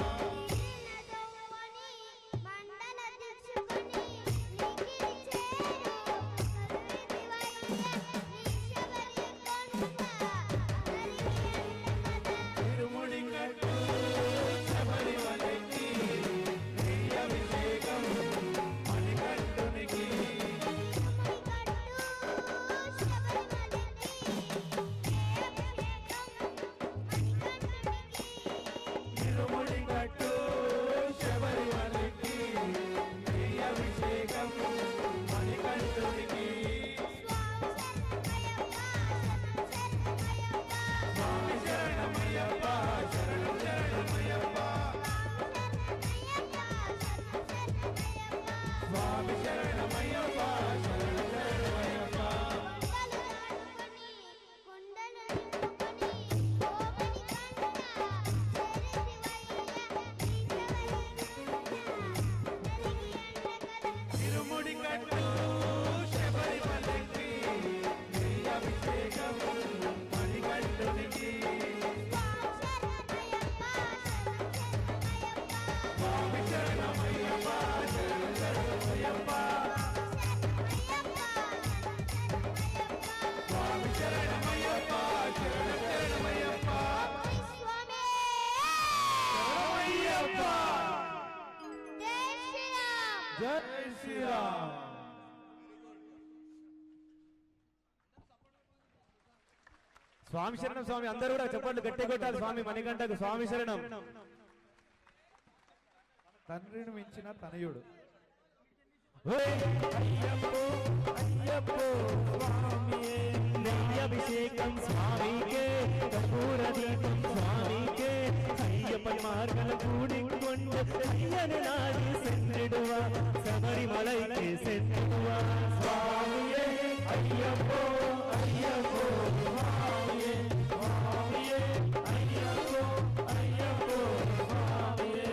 B: తిరుముడి కట్టు శబరిమలకి నీ అభిషేకం మణికంఠునికి తిరుముడి కట్టు శబరిమలకి నీ అభిషేకం మణికంఠునికి స్వామి శరణమయ్యప్ప శరణం శరణమయ్యప్ప స్వామి శరణమయ్యప్ప శరణం శరణమయ్యప్ప తిరుముడి కట్టు శబరిమలకి నీ అభిషేకం మణికంఠునికి స్వామి శరణమయ్యప్ప శరణం శరణమయ్యప్ప స్వామి శరణమయ్యప్ప శరణం శరణమయ్యప్ప శరణమయ్యప్ప జై శ్రీరామ్. స్వామి శరణం. స్వామి అందరూ కూడా చెప్పండి, గట్టి కొట్టాలి. స్వామి మణికంఠకు స్వామి శరణం. తండ్రిని మించిన తనయుడు. అభిషేకం స్వామికే కపూర దీపం స్వామికే అయ్యప్ప మార్గల కూడికొండ అయ్యను నాది సెన్నిడువా శబరిమలైకి సెన్నువా స్వామియే అయ్యప్పో అయ్యప్పో స్వామియే స్వామియే అయ్యప్పో అయ్యప్పో స్వామియే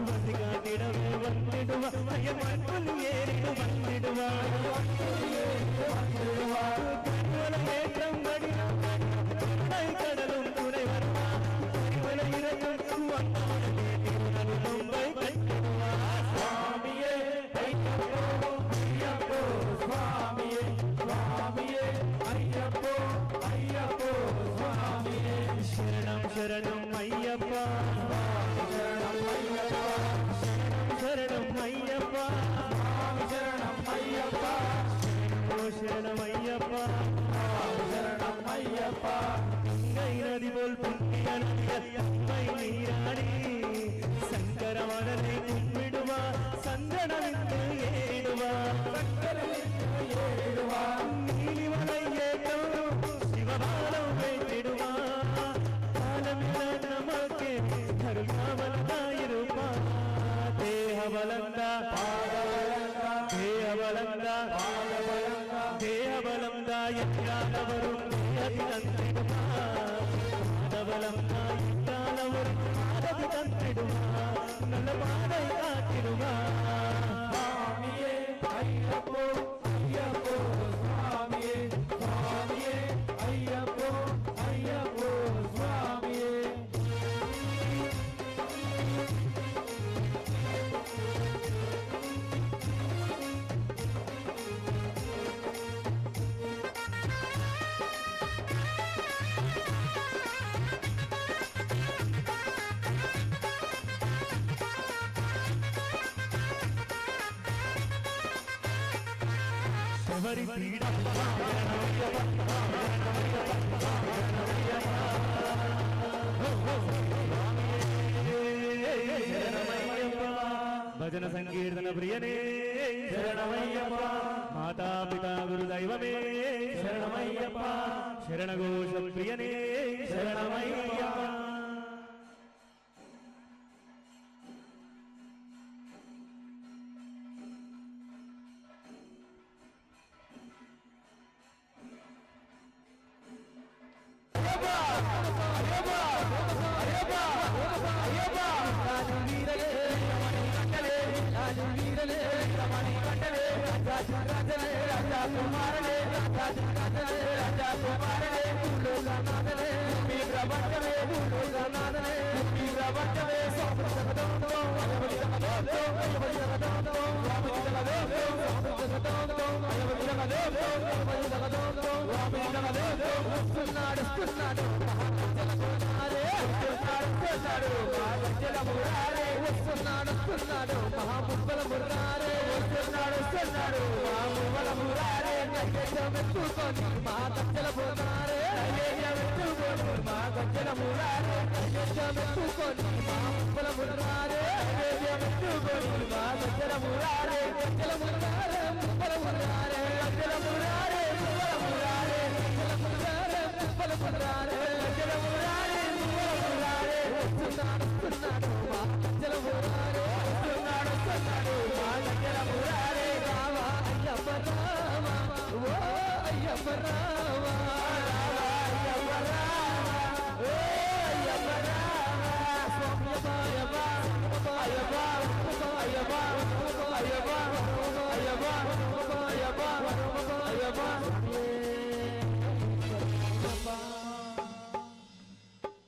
B: వసిగా తిడవే వందిడువ అయ్య మన్పులు ఏరిడు వందిడువ కన్నుల ఏత్రం గడిన కడలు తునై వర్మ పరివల ఇరగట్టు అన్నాడే తిరునలు ముంబై కట్టువ స్వామియే అయ్యప్పో అయ్యప్పో స్వామియే స్వామియే అయ్యప్పో అయ్యప్పో స్వామియే శరణం శరణం అయ్యప్ప శరణం అయ్యప్ప శరణం అయ్యప్ప శరణం అయ్యప్ప శరణం అయ్యప్ప గైనది బోల్ పుణ్యమై నీరాడి శంకరవననే కుమ్మిడువ సంగడవిందు ఏడువ నీలివలయ్యేటో శివబాలం వేటిడువ కాలమిల నమకే ధరుణావలదాయిరుప దేహబలంద దేహబలంద దేహబలంద ఎట్లాలవరు దేహది తంత్రిడుమ మానబలంద ఎట్లాలవరు మానది తంత్రిడుమ నల్లమాదై కాటిడుమ స్వామియే అయ్యప్పో అయ్యప్పో స్వామియే స్వామియే అయ్యప్పో అయ్యప్పో స్వామియే ఎవరి పీడ భజన సంకీర్తన ప్రియనే శరణమయ్యప్ప మాతా పితా గురు దైవమే శరణమయ్యప్ప శరణఘోష ప్రియనే శరణమయ్యప్ప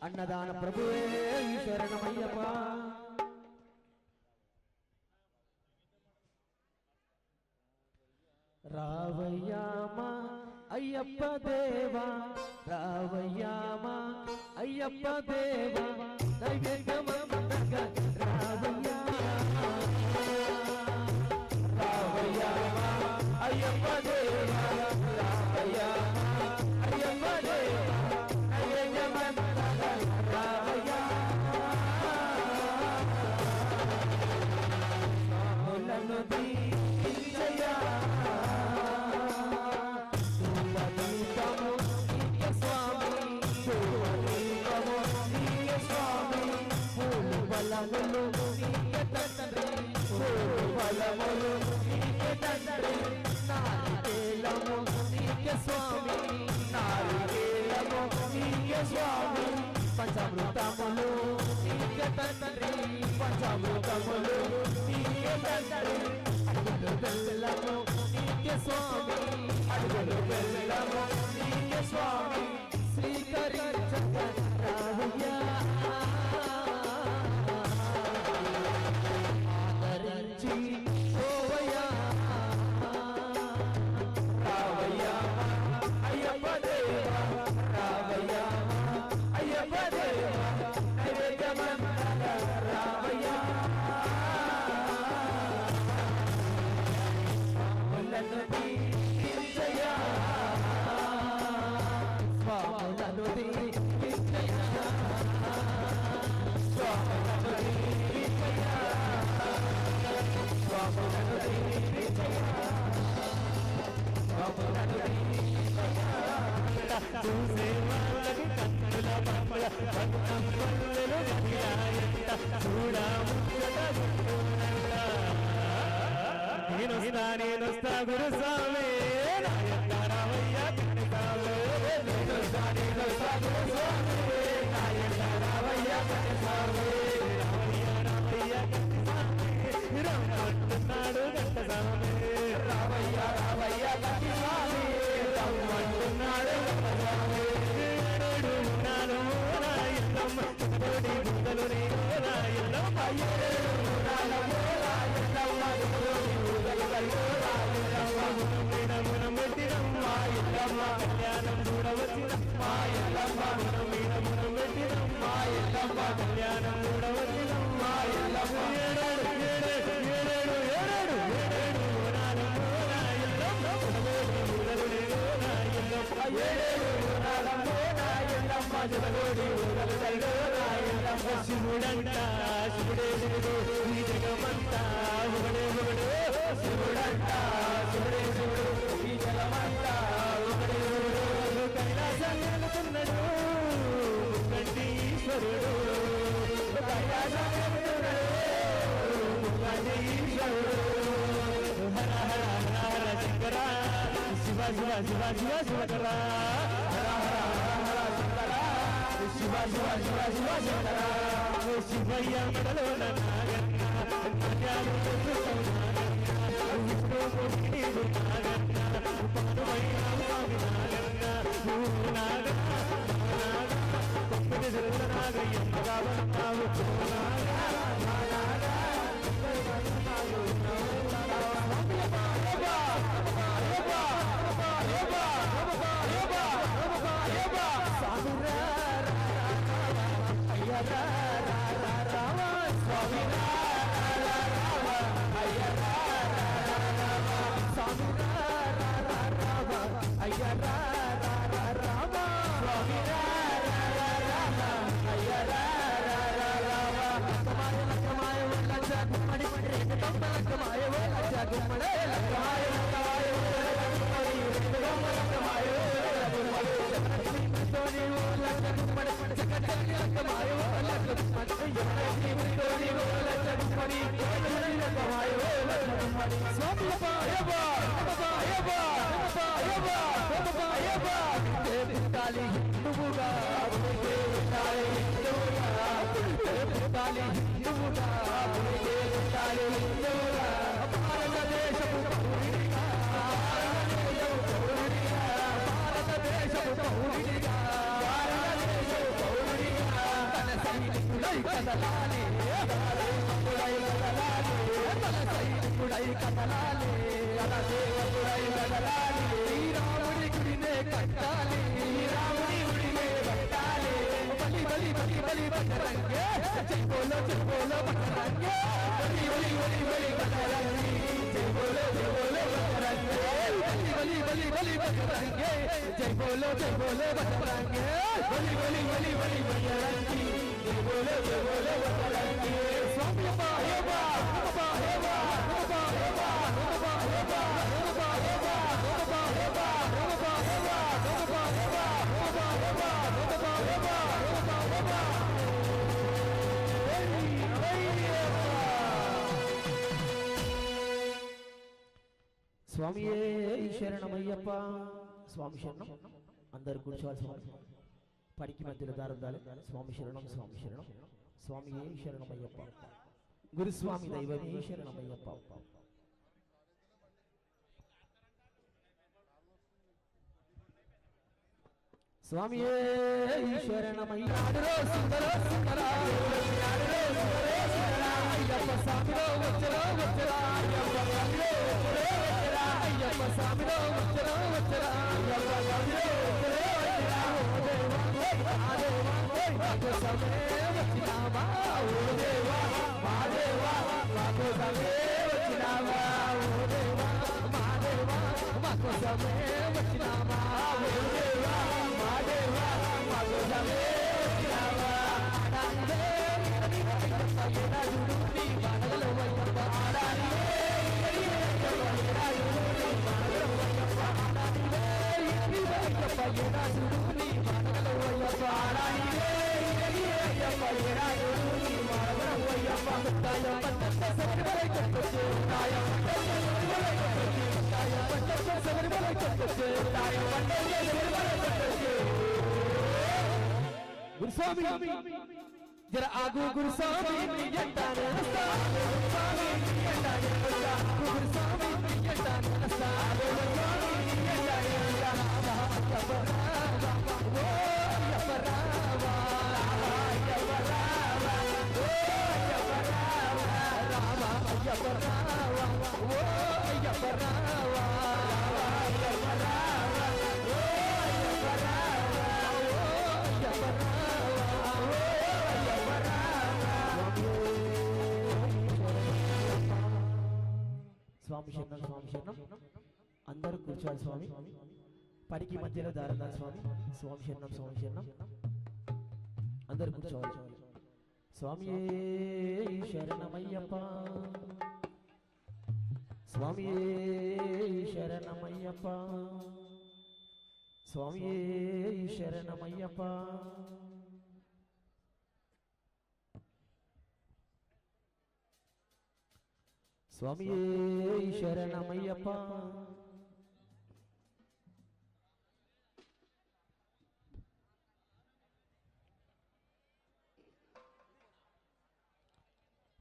B: అన్నదాన ప్రభువే శరణమయ్యప్ప రావయ్యామా అయ్యప్ప దేవా రావయ్యామా అయ్యప్ప దేవా నైవేద్యమందగా రావయ్యామా అయ్యప్ప దేవా రావయ్యామా అయ్యప్ప దేవా నైవేద్యమందగా రావయ్యామా స్వాములను దీక్షయా బలములు నీకే తండ్రి బలములు నీకే తండ్రి నారికేలము నీకే స్వామి నారికేలము నీకే స్వామి పంచామృతములు నీకే తండ్రి పంచామృతములు నీకే తండ్రి అడుగులు బెల్లము నీకే స్వామి అడుగులు బెల్లము నీకే స్వామి శ్రీకరించరావయ్యా ఆదరించి ఓవయ్యా రావయ్యా అయ్యప్ప దేవా రావయ్యా అయ్యప్ప దేవా నైవేద్యమంతర రావయ్యా స్వాములను దీవించయ్యా స్వాములను దీవించయ్యా స్వాములను దీవించయ్యా స్వాములను దీవించయ్యా స్వాములను దీవించయ్యా చూసే వాళ్ళకి కన్నుల పంపల పన్నులు గడియాయంట చూడముచ్చట గుర్తునంట నేనొస్తా గురుస్వామి నాయన్న రావయ్య కనకాలు నేనొస్తా గురుస్వామి నాయన్న రావయ్య కనకాలు రావయ్య కనకాలు రమ్మంటున్నాడు గంటస్వామి రావయ్య కనకాలు రమ్మంటున్నాడు గంటస్వామి ఏడు నాలు రాయల్లమ్మ తోడి గుండలు నేను రాయల్లమ్మ ఏడు నాలు రాయల్లమ్మ తోడి గుండలు రాయల్లమ్మ మునం పెట్టినమ్మ ఎల్లమ్మ కళ్యాణం చూడవచ్చినమ్మ ఎల్లమ్మ మునం పెట్టినమ్మ ఎల్లమ్మ కళ్యాణం చూడవచ్చినమ్మ ఎల్లమ్మ ఏడేడు నాలు రాయల్లమ్మ తోడి గుండలు నేను రాయల్లమ్మ ఏడేడు నాలు రాయల్లమ్మ జగోడి గుండలు రాయల్లమ్మ శివుడంట శివుడే శివుడు ఈ జగమంతా ఒకడే ఒకడు శివుడంట శివుడే శివుడు ఈ జగమంతా ఒకడే ఒకడు కైలాసం వెళుతున్నాడు గంటి ఈశ్వరుడు కైలాసం వెళుతున్నాడు గంటి ఈశ్వరుడు హర హర హర హర శంకర శివ శివ శివ శివ శివకర హర హర హర హర శంకర శివ శివ శివ శివ శంకర శివయ్య మెడలో నాగన్న నాగాలు విష్ణుమూర్తి నాగన్న పాడువయ్య స్వామి నాగన్న నాగన్న తొమ్మిది జరుల నాగయ్య మగావన్నావు స్వామియే శరణమయ్యప్ప స్వామి శరణం అందరు కూర్చోవాలి పడికి మధ్యలో దారుండాలి స్వామి శరణం స్వామియే శరణమయ్యప్ప గురుస్వామి దైవమే శరణమయ్యప్ప. స్వామియే శరణమయ్యాడురో సుందరో సుందరా అయ్యప్ప స్వామిలో వచ్చరా వచ్చరా అయ్యప్ప స్వామిలో వచ్చరా వచ్చరా అయ్యప్ప స్వామిలో వచ్చరా వచ్చరా అయ్యప్ప స్వామిలో వచ్చరా వచ్చరా ఓ దేవా మా దేవా మాకు సమే వచ్చినావా ఓ దేవా మా దేవా మాకు సమే వచ్చినావా ఓ దేవా మా దేవా మాకు సమే వచ్చినావా ఓ దేవా మా దేవా మాకు సమే వచ్చినావా ఆడాలివే అయ్యప్ప ఏడాదుడు నీ బాణలో అయ్యప్ప ఆడాలివే ఏడాదుడు నీ బాణలో అయ్యప్ప ఆడాలివే అయ్యప్ప ఏడాదుడు నీ బాణలో అయ్యప్ప ఆడాలివే అయ్యప్ప ఏడాదుడు నీ బాణలో అయ్యప్ప ముత్తాయ పట్టణ శబరిమల కట్టొచ్చు ముత్తాయ పట్టణ శబరిమల కట్టొచ్చు ముత్తాయ పట్టణ శబరిమల కట్టొచ్చు ముత్తాయ పట్టణ శబరిమల కట్టొచ్చు. గురుస్వామి జర ఆగు గురుస్వామి ఎంటానే వస్తా గురుస్వామి ఎంటానే వస్తా గురుస్వామి ఎంటానే వస్తా గురుస్వామి ఎంటానే వస్తా అయ్యప్ప రావా ఓ అయ్యప్ప రావా అయ్యప్ప రావా ఓ అయ్యప్ప రావా రావా అయ్యప్ప రావా ఓ అయ్యప్ప రావా అయ్యప్ప రావా ఓ అయ్యప్ప రావా ఓ అయ్యప్ప స్వామి శరణం స్వామి శరణం. అందరూ కూర్చోవాలి స్వామి. పరికి మధ్యలో దారదారు స్వామి. స్వామి శరణం స్వామి శరణం. అందరూ కూర్చోవాలి. స్వామియే శరణమయ్యప్ప స్వామియే శరణమయ్యప్ప స్వామియే శరణమయ్యప్ప. స్వామియే శరణమయ్యప్ప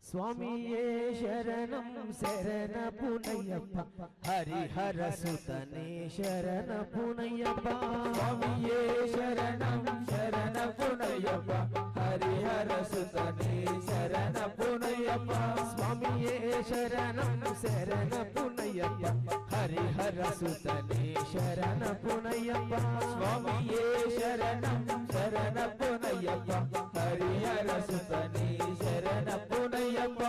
B: స్వామియే శరణం శరణపునయ్యప్ప హరిహర సుతనే శరణపునయ్యప్ప స్వామియే శరణం శరణపునయ్యప్ప హరిహర సుతనే శరణపునయ్యప్ప స్వామియే శరణం శరణపునయ్యప్ప హరిహర సుతనే శరణపునయ్యప్ప స్వామియే శరణం శరణపునయ్యప్ప హరిహర సుతనే శరణపునయ్యప్ప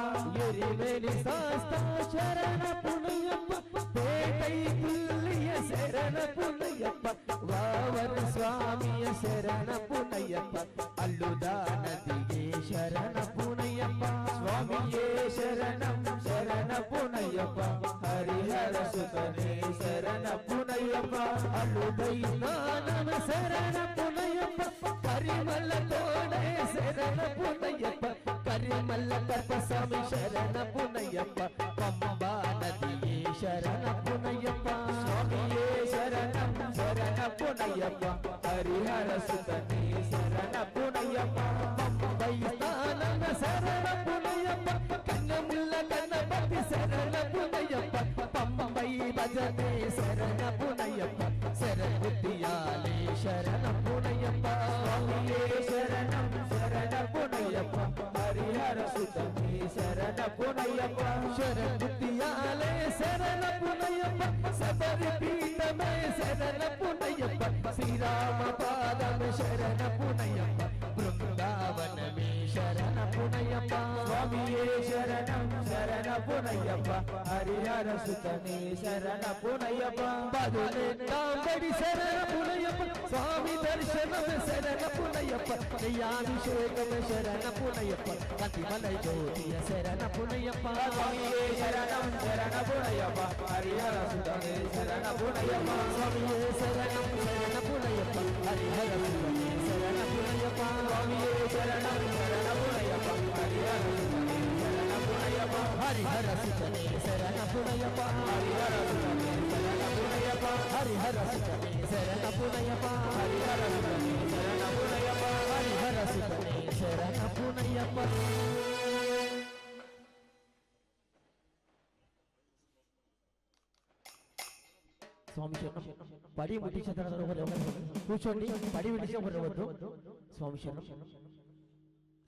B: ఎరివేలి శాస్త శరణపునయ్యప్ప పేటై పుల్లియ శరణపునయ్యప్ప వావర స్వామియ శరణపునయ్యప్ప అల్లుదా నదియే శరణపునయ్యప్ప స్వామియే శరణం శరణపునయ్యప్ప హరిహర సుతనే శరణపునయ్యప్ప అల్లుదై నానమ శరణపునయ్యప్ప పరిమళ తోడే శరణపునయ్యప్ప కరిమల్ల కర్పస్వామి శరణపునయ్యప్ప పంబా నదియే శరణపునయ్యప్ప స్వామియే శరణం శరణపునయ్యప్ప హరిహర సుతనే శరణపునయ్యప్ప పంబై స్థానమ శరణపునయ్యప్ప కన్నముల్ల గణపతి శరణపునయ్యప్ప పంబై భజనే శరణపునయ్యప్ప శరణుతియాలే శరణపునయ్యప్ప స్వామియే శరణం శరణపునయ్యప్ప హరిహర సుతనే శరణపునయ్యప్ప శరణుతియాలే శరణపునయ్యప్ప శబరి పీఠమే శరణపునయ్యప్ప శ్రీరామ పాదమ శరణపునయ్యప్ప బృందావనమే శరణపునయ్యప్ప స్వామియే శరణం శరణపునయ్యప్ప హరిహర సుతనే శరణపునయ్యప్ప పదునెట్టాంబడి శరణపునయ్యప్ప స్వామి దర్శనం శరణపునయ్యప్ప నెయ్యాభిషేకం శరణపునయ్యప్ప అతిమలై జ్యోతియ శరణపునయ్యప్ప స్వామియే శరణం శరణపునయ్యప్ప హరిహర సుతనే శరణపునయ్యప్ప స్వామియే శరణం శరణపునయ్యప్ప హరిహర సుతనే శరణపునయ్యప్ప స్వామియే శరణం శరణపునయ్యప్ప హరిహర సుతనే శరణపునయ్యప్ప హరిహర సుతనే శరణపునయ్యప్ప హరిహర సుతనే శరణపునయ్యప్ప హరిహర సుతనే శరణపునయ్యప్ప హరిహర సుతనే శరణపునయ్యప్ప హరిహర సుతనే శరణపునయ్యప్ప. స్వామి శరణం. పడి ముట్టించిన తర్వాత కూర్చోండి. పడి ముట్టించే వద్దు. స్వామి శరణం.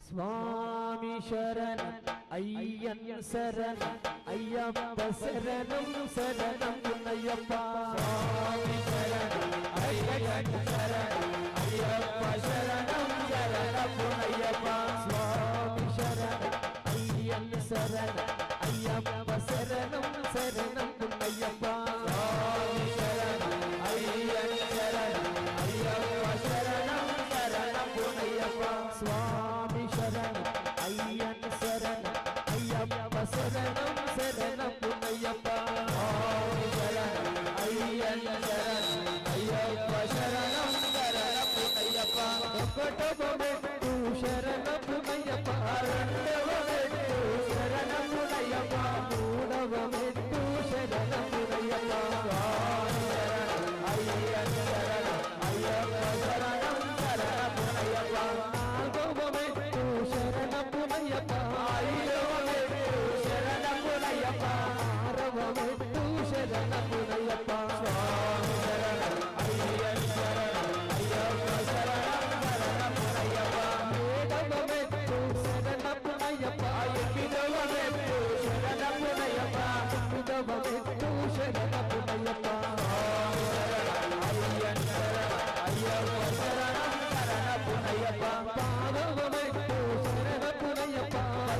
B: స్వామి శరణం అయ్యన్ శరణం అయ్యప్ప శరణం శరణం అయ్యప్ప. స్వామి శరణం అయ్యన్ శరణం అయ్యప్ప శరణం శరణం అయ్యప్ప. స్వామి శరణం అయ్యన్ శరణం అయ్యప్ప శరణం శరణం అయ్యప్ప. స్వామి శరణం అయ్యన్ శరణం అయ్యప్ప శరణం శరణం అయ్యప్ప. స్వామి శరణం అయ్యన్ శరణం అయ్యప్ప శరణం శరణం అయ్యప్ప. స్వామి శరణం అయ్యన్ శరణం అయ్యప్ప శరణం శరణం అయ్యప్ప. ఒకటవ మెట్టు శరణము అయ్యప్ప. రెండవ మెట్టు శరణము అయ్యప్ప. మూడవ మెట్టు శరణము అయ్యప్ప. స్వామి శరణం అయ్యన్ శరణం అయ్యప్ప శరణం శరణము అయ్యప్ప. నాలుగవ మెట్టు శరణము అయ్యప్ప. ఐదవ మెట్టు శరణము అయ్యప్ప. ఆరవ మెట్టు శరణము అయ్యప్ప. స్వామి శరణం అయ్యన్ శరణం అయ్యప్ప శరణం శరణము అయ్యప్ప. ఏడవ మెట్టు శరణము అయ్యప్ప. ఎనిమిదవ మెట్టు శరణము అయ్యప్ప. తొమ్మిదవ మెట్టు శరణము అయ్యప్ప. స్వామి శరణం అయ్యన్ శరణం అయ్యప్ప శరణం శరణము అయ్యప్ప. పాదవ మెట్టు శరణము అయ్యప్ప.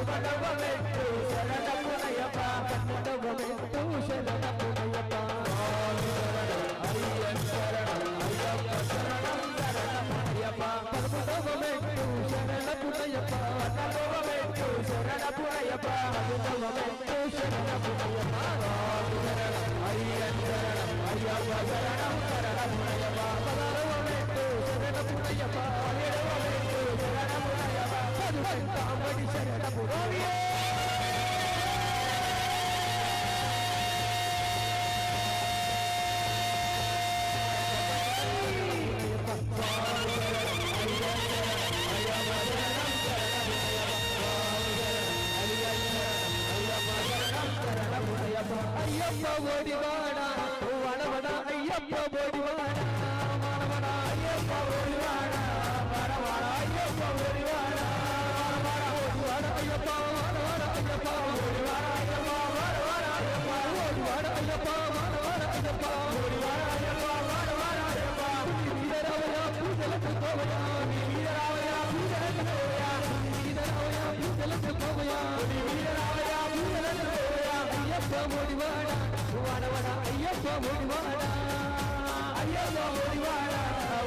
B: పదవ మెట్టు శరణము అయ్యప్ప. పన్నెండవ మెట్టు శరణము అయ్యప్ప. స్వామి శరణం అయ్యన్ శరణం అయ్యప్ప శరణం శరణము అయ్యప్ప. పదమూడవ మెట్టు శరణము అయ్యప్ప. పద్నాలుగవ మెట్టు శరణము అయ్యప్ప. పదిహేనవ మెట్టు శరణము అయ్యప్ప. స్వామి శరణం అయ్యన్ శరణం అయ్యప్ప శరణం శరణము అయ్యప్ప. పదహారవ మెట్టు శరణము అయ్యప్ప. పదిహేడవ మెట్టు శరణము అయ్యప్ప. పదిహేడవ శరణము స్వామియే. అయ్యప్ప ఓడివాడ వడవడ అయ్యప్ప ఓడివాడ మనవడ అయ్యప్ప ఓడివాడ వడవడ అయ్యప్ప ఓడివాడ ఓడివాడ అయ్యప్ప వడవడ అయ్యప్ప ఓడివాడ అయ్యప్ప వడవడ అయ్యప్ప ఓడివాడ అయ్యప్ప వడవడ అయ్యప్ప ఓడివాడ అయ్యప్ప వడవడ అయ్యప్ప. వీరరావయ పూజలకు పోవయా వీరరావయ పూజలకు పోవయా వీరరావయ పూజలకు పోవయా వీరరావయ పూజలకు పోవయా. అయ్యప్ప ఓడివాడ వడవడ అయ్యప్ప ఓడివాడ అయ్యప్ప ఓడివాడ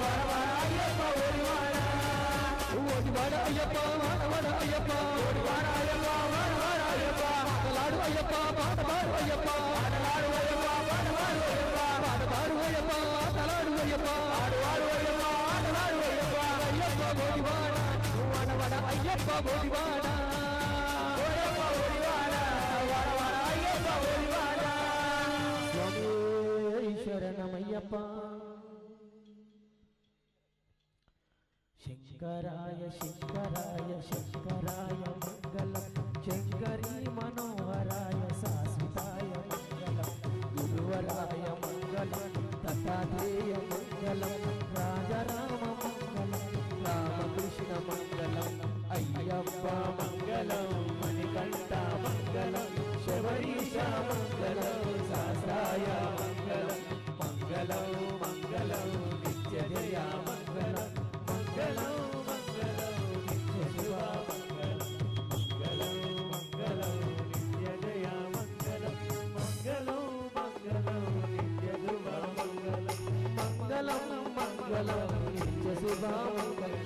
B: వడవడ అయ్యప్ప ఓడివాడ ఓడివాడ అయ్యప్ప వడవడ అయ్యప్ప ఓడివాడ అయ్యప్ప వడవడ అయ్యప్ప. పాటలాడు అయ్యప్ప పాటపాడు అయ్యప్ప పాటలాడు అయ్యప్ప పాటపాడు అయ్యప్ప పాటపాడు అయ్యప్ప ఆటలాడు అయ్యప్ప ఆడువాడు అయ్యప్ప ఆటలాడు అయ్యప్ప. అయ్యప్ప ఓడివాడ వడవడ అయ్యప్ప ఓడివాడ ఓయప్ప ఓడివాడ వడవడ అయ్యప్ప ఓడివాడ. స్వామి శరణమయ్యప్ప. శంకరాయ శంకరాయ శంకరాయ మంగళం. శంకరీ మనోహరాయ శాశ్వతాయ మంగళం. గురువరాయ మంగళం దత్తాత్రేయ మంగళం. రాజరామ మంగళం రామకృష్ణ మంగళం. అయ్యప్ప మంగళం మణికంఠ మంగళం. శబరీశ మంగళం శాస్త్రాయ మంగళం. మంగళం మంగళం నిత్య జయ మంగళం. మంగళం మంగళం నిత్య శివ మంగళం. మంగళం మంగళం నిత్య జయ మంగళం. మంగళం మంగళం నిత్య శివ మంగళం. మంగళం మంగళం నిత్య శివ మంగళం.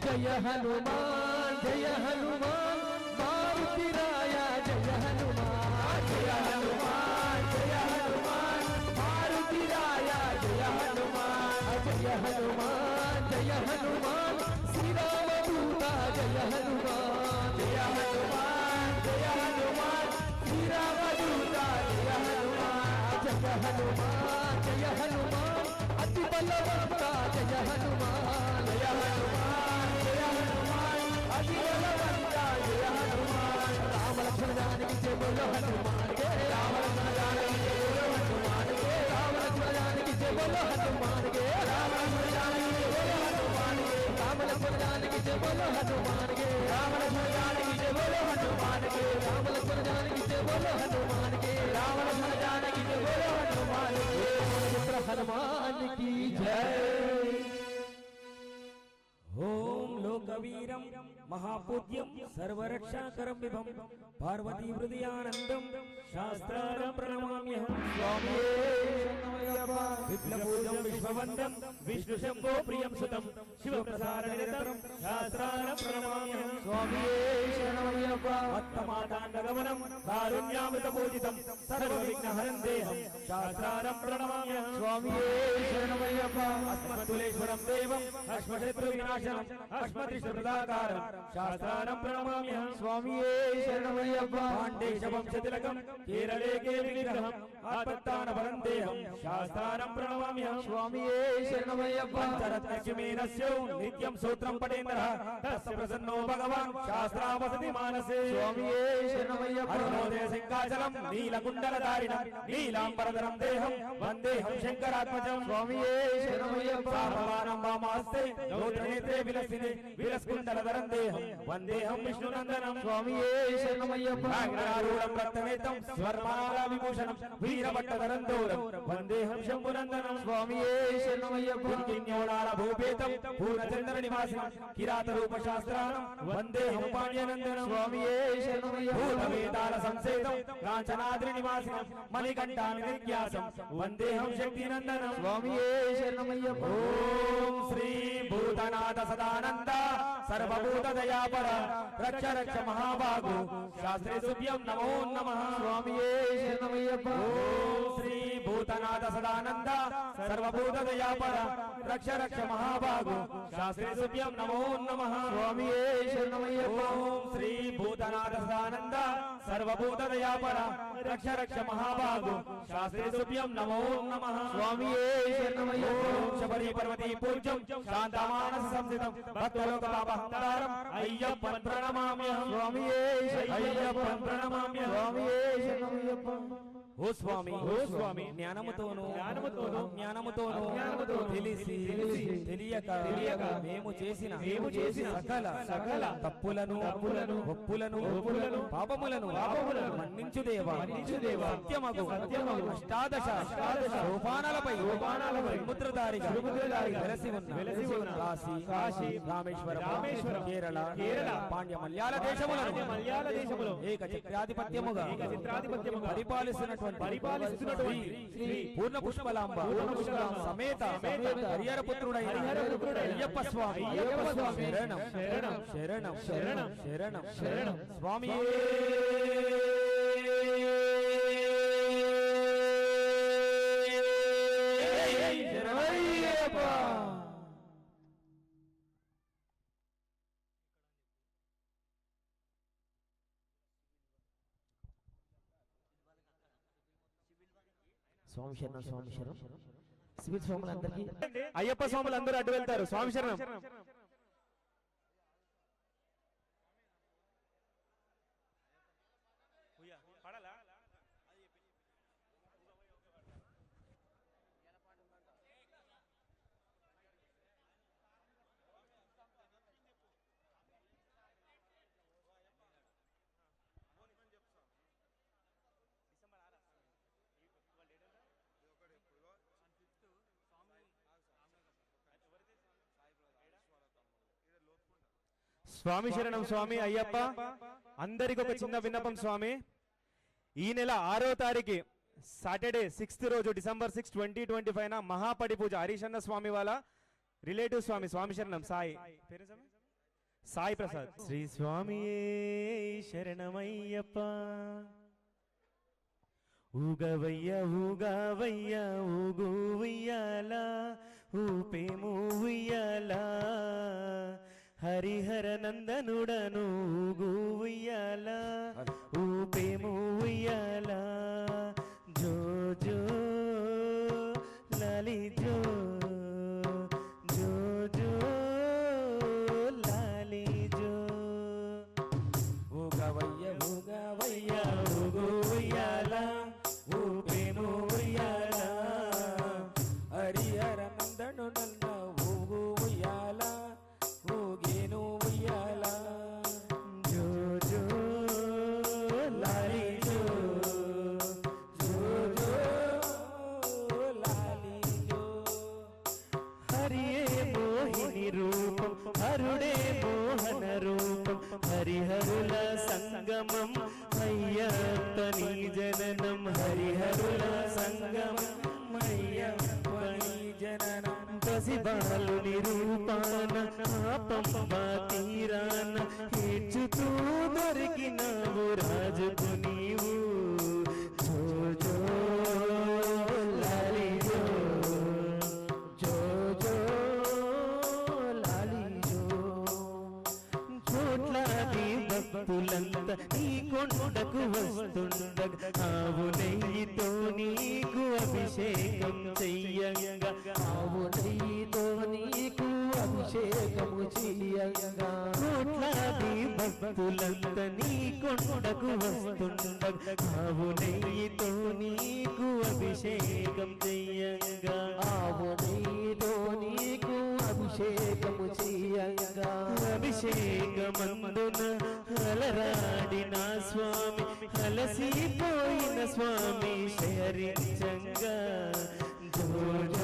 B: జయ హనుమాన్ జయ హనుమాన్ మారుతిరాయ జయ హనుమాన్ జయ హనుమాన్ జయ హనుమాన్ మారుతిరాయ జయ హనుమాన్ జయ హనుమాన్ జయ హనుమాన్ శ్రీరామదూత జయ హనుమాన్ జయ హనుమాన్ జయ హనుమాన్ శ్రీరామదూత జయ హనుమాన్ జయ హనుమాన్ జయ హనుమాన్ అతి బలవంత జయ హనుమాన్ జయ హనుమాన్ జయ హనుమాన్ అతి బలవంత జయ హనుమాన్. రామ లక్ష్మణ జానకి జయ బోలో హనుమాన్ కే రామ లక్ష్మణ జానకి జయ బోలో హనుమాన్ కే రామ లక్ష్మణ జానకి बोलो हनुमान के रावण जाने की जय बोलो हनुमान के राम लक्ष्मण जाने की जय बोलो हनुमान के राम लक्ष्मण जाने की जय बोलो हनुमान के राम लक्ष्मण जाने की जय बोलो हनुमान के राम लक्ष्मण जाने की जय बोलो हनुमान के हनुमान की जय।
J: ओम लोकवीरं महापूज्यं सर्वरक्षाकरं विभं पार्वती हृदयानन्दं शास्त्रारं प्रणमाम्यहं स्वामी विप्लवपूजं विश्ववन्दं विष्णुशम्भो प्रियं सुतं शिवप्रसारणनिरतं शास्त्रारं प्रणमाम्यहं स्वामी मत्तमाताण्डगमनं कारुण्यामृतपूजितं सर्वविघ्नहरं देहं शास्त्रारं प्रणमाम्यहं स्वामी अस्मत्कुलेश्वरं देवं अश्वशत्रुविनाशनम् अस्मत्रिशप्रदाकारं शास्त्रारं प्रणमाम्यहं स्वामी पाण्डेशवंशतिलकं केरळे केलिविग्रहम् आपत्तानपरं देहं शास्त्रारं प्रणमाम्यहं स्वामी पञ्चरत्नक्षमेनस्य नित्यं सूत्रं पठेन्द्रः तस्य प्रसन्नो भगवान् शास्त्रावसति मानसे स्वामी अरुणोदय सिंहाचलं नीलकुण्डलधारिणं नीलाम्बरधरं देहं वन्देऽहं शङ्करात्मजं स्वामी सामवानं वामास्ते नेत्रे विलसिने विलस्कुण्डलधरं देहं वन्देऽहं विष्णुनन्दनं स्वामी नागरारूढं रक्तनेत्रं स्वर्माला विभूषणं वीरभट्टधरं दोरं वन्देऽहं शम्भुनन्दनं स्वामी भूपेतं पूर्णचन्द्रनिवासिनं किरातरूपशास्त्रानं वन्देऽहं पाण्ड्यनन्दनं स्वामी भूतवेतालसंसेतं काञ्चनाद्रिनिवासिनं मणिकण्ठानिर्यासं वन्देऽहं शक्तिनन्दनं स्वामी ॐ श्री भूतनाथ सदानन्द सर्वभूतदयापर रक्ष रक्ष महाबाहु शास्त्रे तुभ्यं नमो नमः स्वामी ॐ श्री भूतनाथ सदानन्द सर्वभूतदयापर रक्ष रक्ष महाबाहु शास्त्रे तुभ्यं नमो नमः स्वामी ॐ श्री भूतनाथ सदानन्द सर्वभूतदयापर रक्ष रक्ष महाबाहु शास्त्रे तुभ्यं नमो नमः स्वामी ॐ शबरी पर्वती पूज्यं शान्तमानस संस्थितं भक्तलोकपापहंकारं अय्यप्पन प्रणमाम्यहं स्वामी अय्यप्पन प्रणमाम्यहं स्वामी ఓ స్వామి జ్ఞానముతోను జ్ఞానముతోను తెలిసి తెలియక మేము చేసిన సకల తప్పులను ఒప్పులను పాపములను మన్నించు దేవా సత్యమగు అష్టాదశ సోపానాలపై ముద్రధారిగా వెలసి ఉన్న కాశీ రామేశ్వరం కేరళ పాండ్య మలయాళ దేశములను ఏక చక్రాధిపత్యముగా పరిపాలిస్తున్నటువంటి శ్రీ పూర్ణ పుష్పలాంబ సమేత హరిహరపుత్రుడైన అయ్యప్ప స్వామి శరణం శరణం శరణం శరణం శరణం శరణం స్వామి
B: స్వామి శరణం స్వామి శరణం సివిల్ స్వాములందరికీ
K: అయ్యప్ప స్వాములు అందరూ అడ్డు వెళ్తారు స్వామి శరణం స్వామి శరణం స్వామి అయ్యప్ప అందరికి ఒక చిన్న విన్నపం స్వామి ఈ నెల 6వ తారీఖు సాటర్డే 6th రోజు December 6, 2025 మహాపడి పూజ హరీషన్న స్వామి వాళ్ళ రిలేటివ్ స్వామి స్వామి శరణం సాయి పేరు సాయి ప్రసాద్ శ్రీ స్వామి శరణమయ్యప్ప ఊగవయ్య ఊగవయ్య ఊగు ఉయ్యాల ఊపేము ఉయ్యాల హరిహర నందనుడను ఊగు ఉయ్యాల ఊపేము ఉయ్యాల జో జో లాలి జో జో జో లాలి జో ఊగవయ్య ఊగవయ్య ఊగు ఉయ్యాల ఊపేము ఉయ్యాల హరి జననం హరిహరుల సంగమయ్యప్పని జననం పసిబాలుని రూపాన పంబా తీరాన ఏడ్చుతూ దొరికినావు రాజుకు నీవు జో జో లాలి జో జో జో లాలి జో కోట్లాది భక్తులంతా నీ కొండకు వస్తుండగా ఆవు నెయ్యితో నీకు అభిషేకం చెయ్యంగా ఆవు నెయ్యితో నీకు అభిషేకము చెయ్యంగా కోట్లాది భక్తులంతా నీ కొండకు వస్తుండగా ఆవు నెయ్యితో నీకు అభిషేకం చెయ్యంగా ఆవు నెయ్యితో నీకు అభిషేకము చెయ్యంగా అభిషేకమందున అలరాడిన స్వామి అలసిపోయిన స్వామి శరించంగా జో జో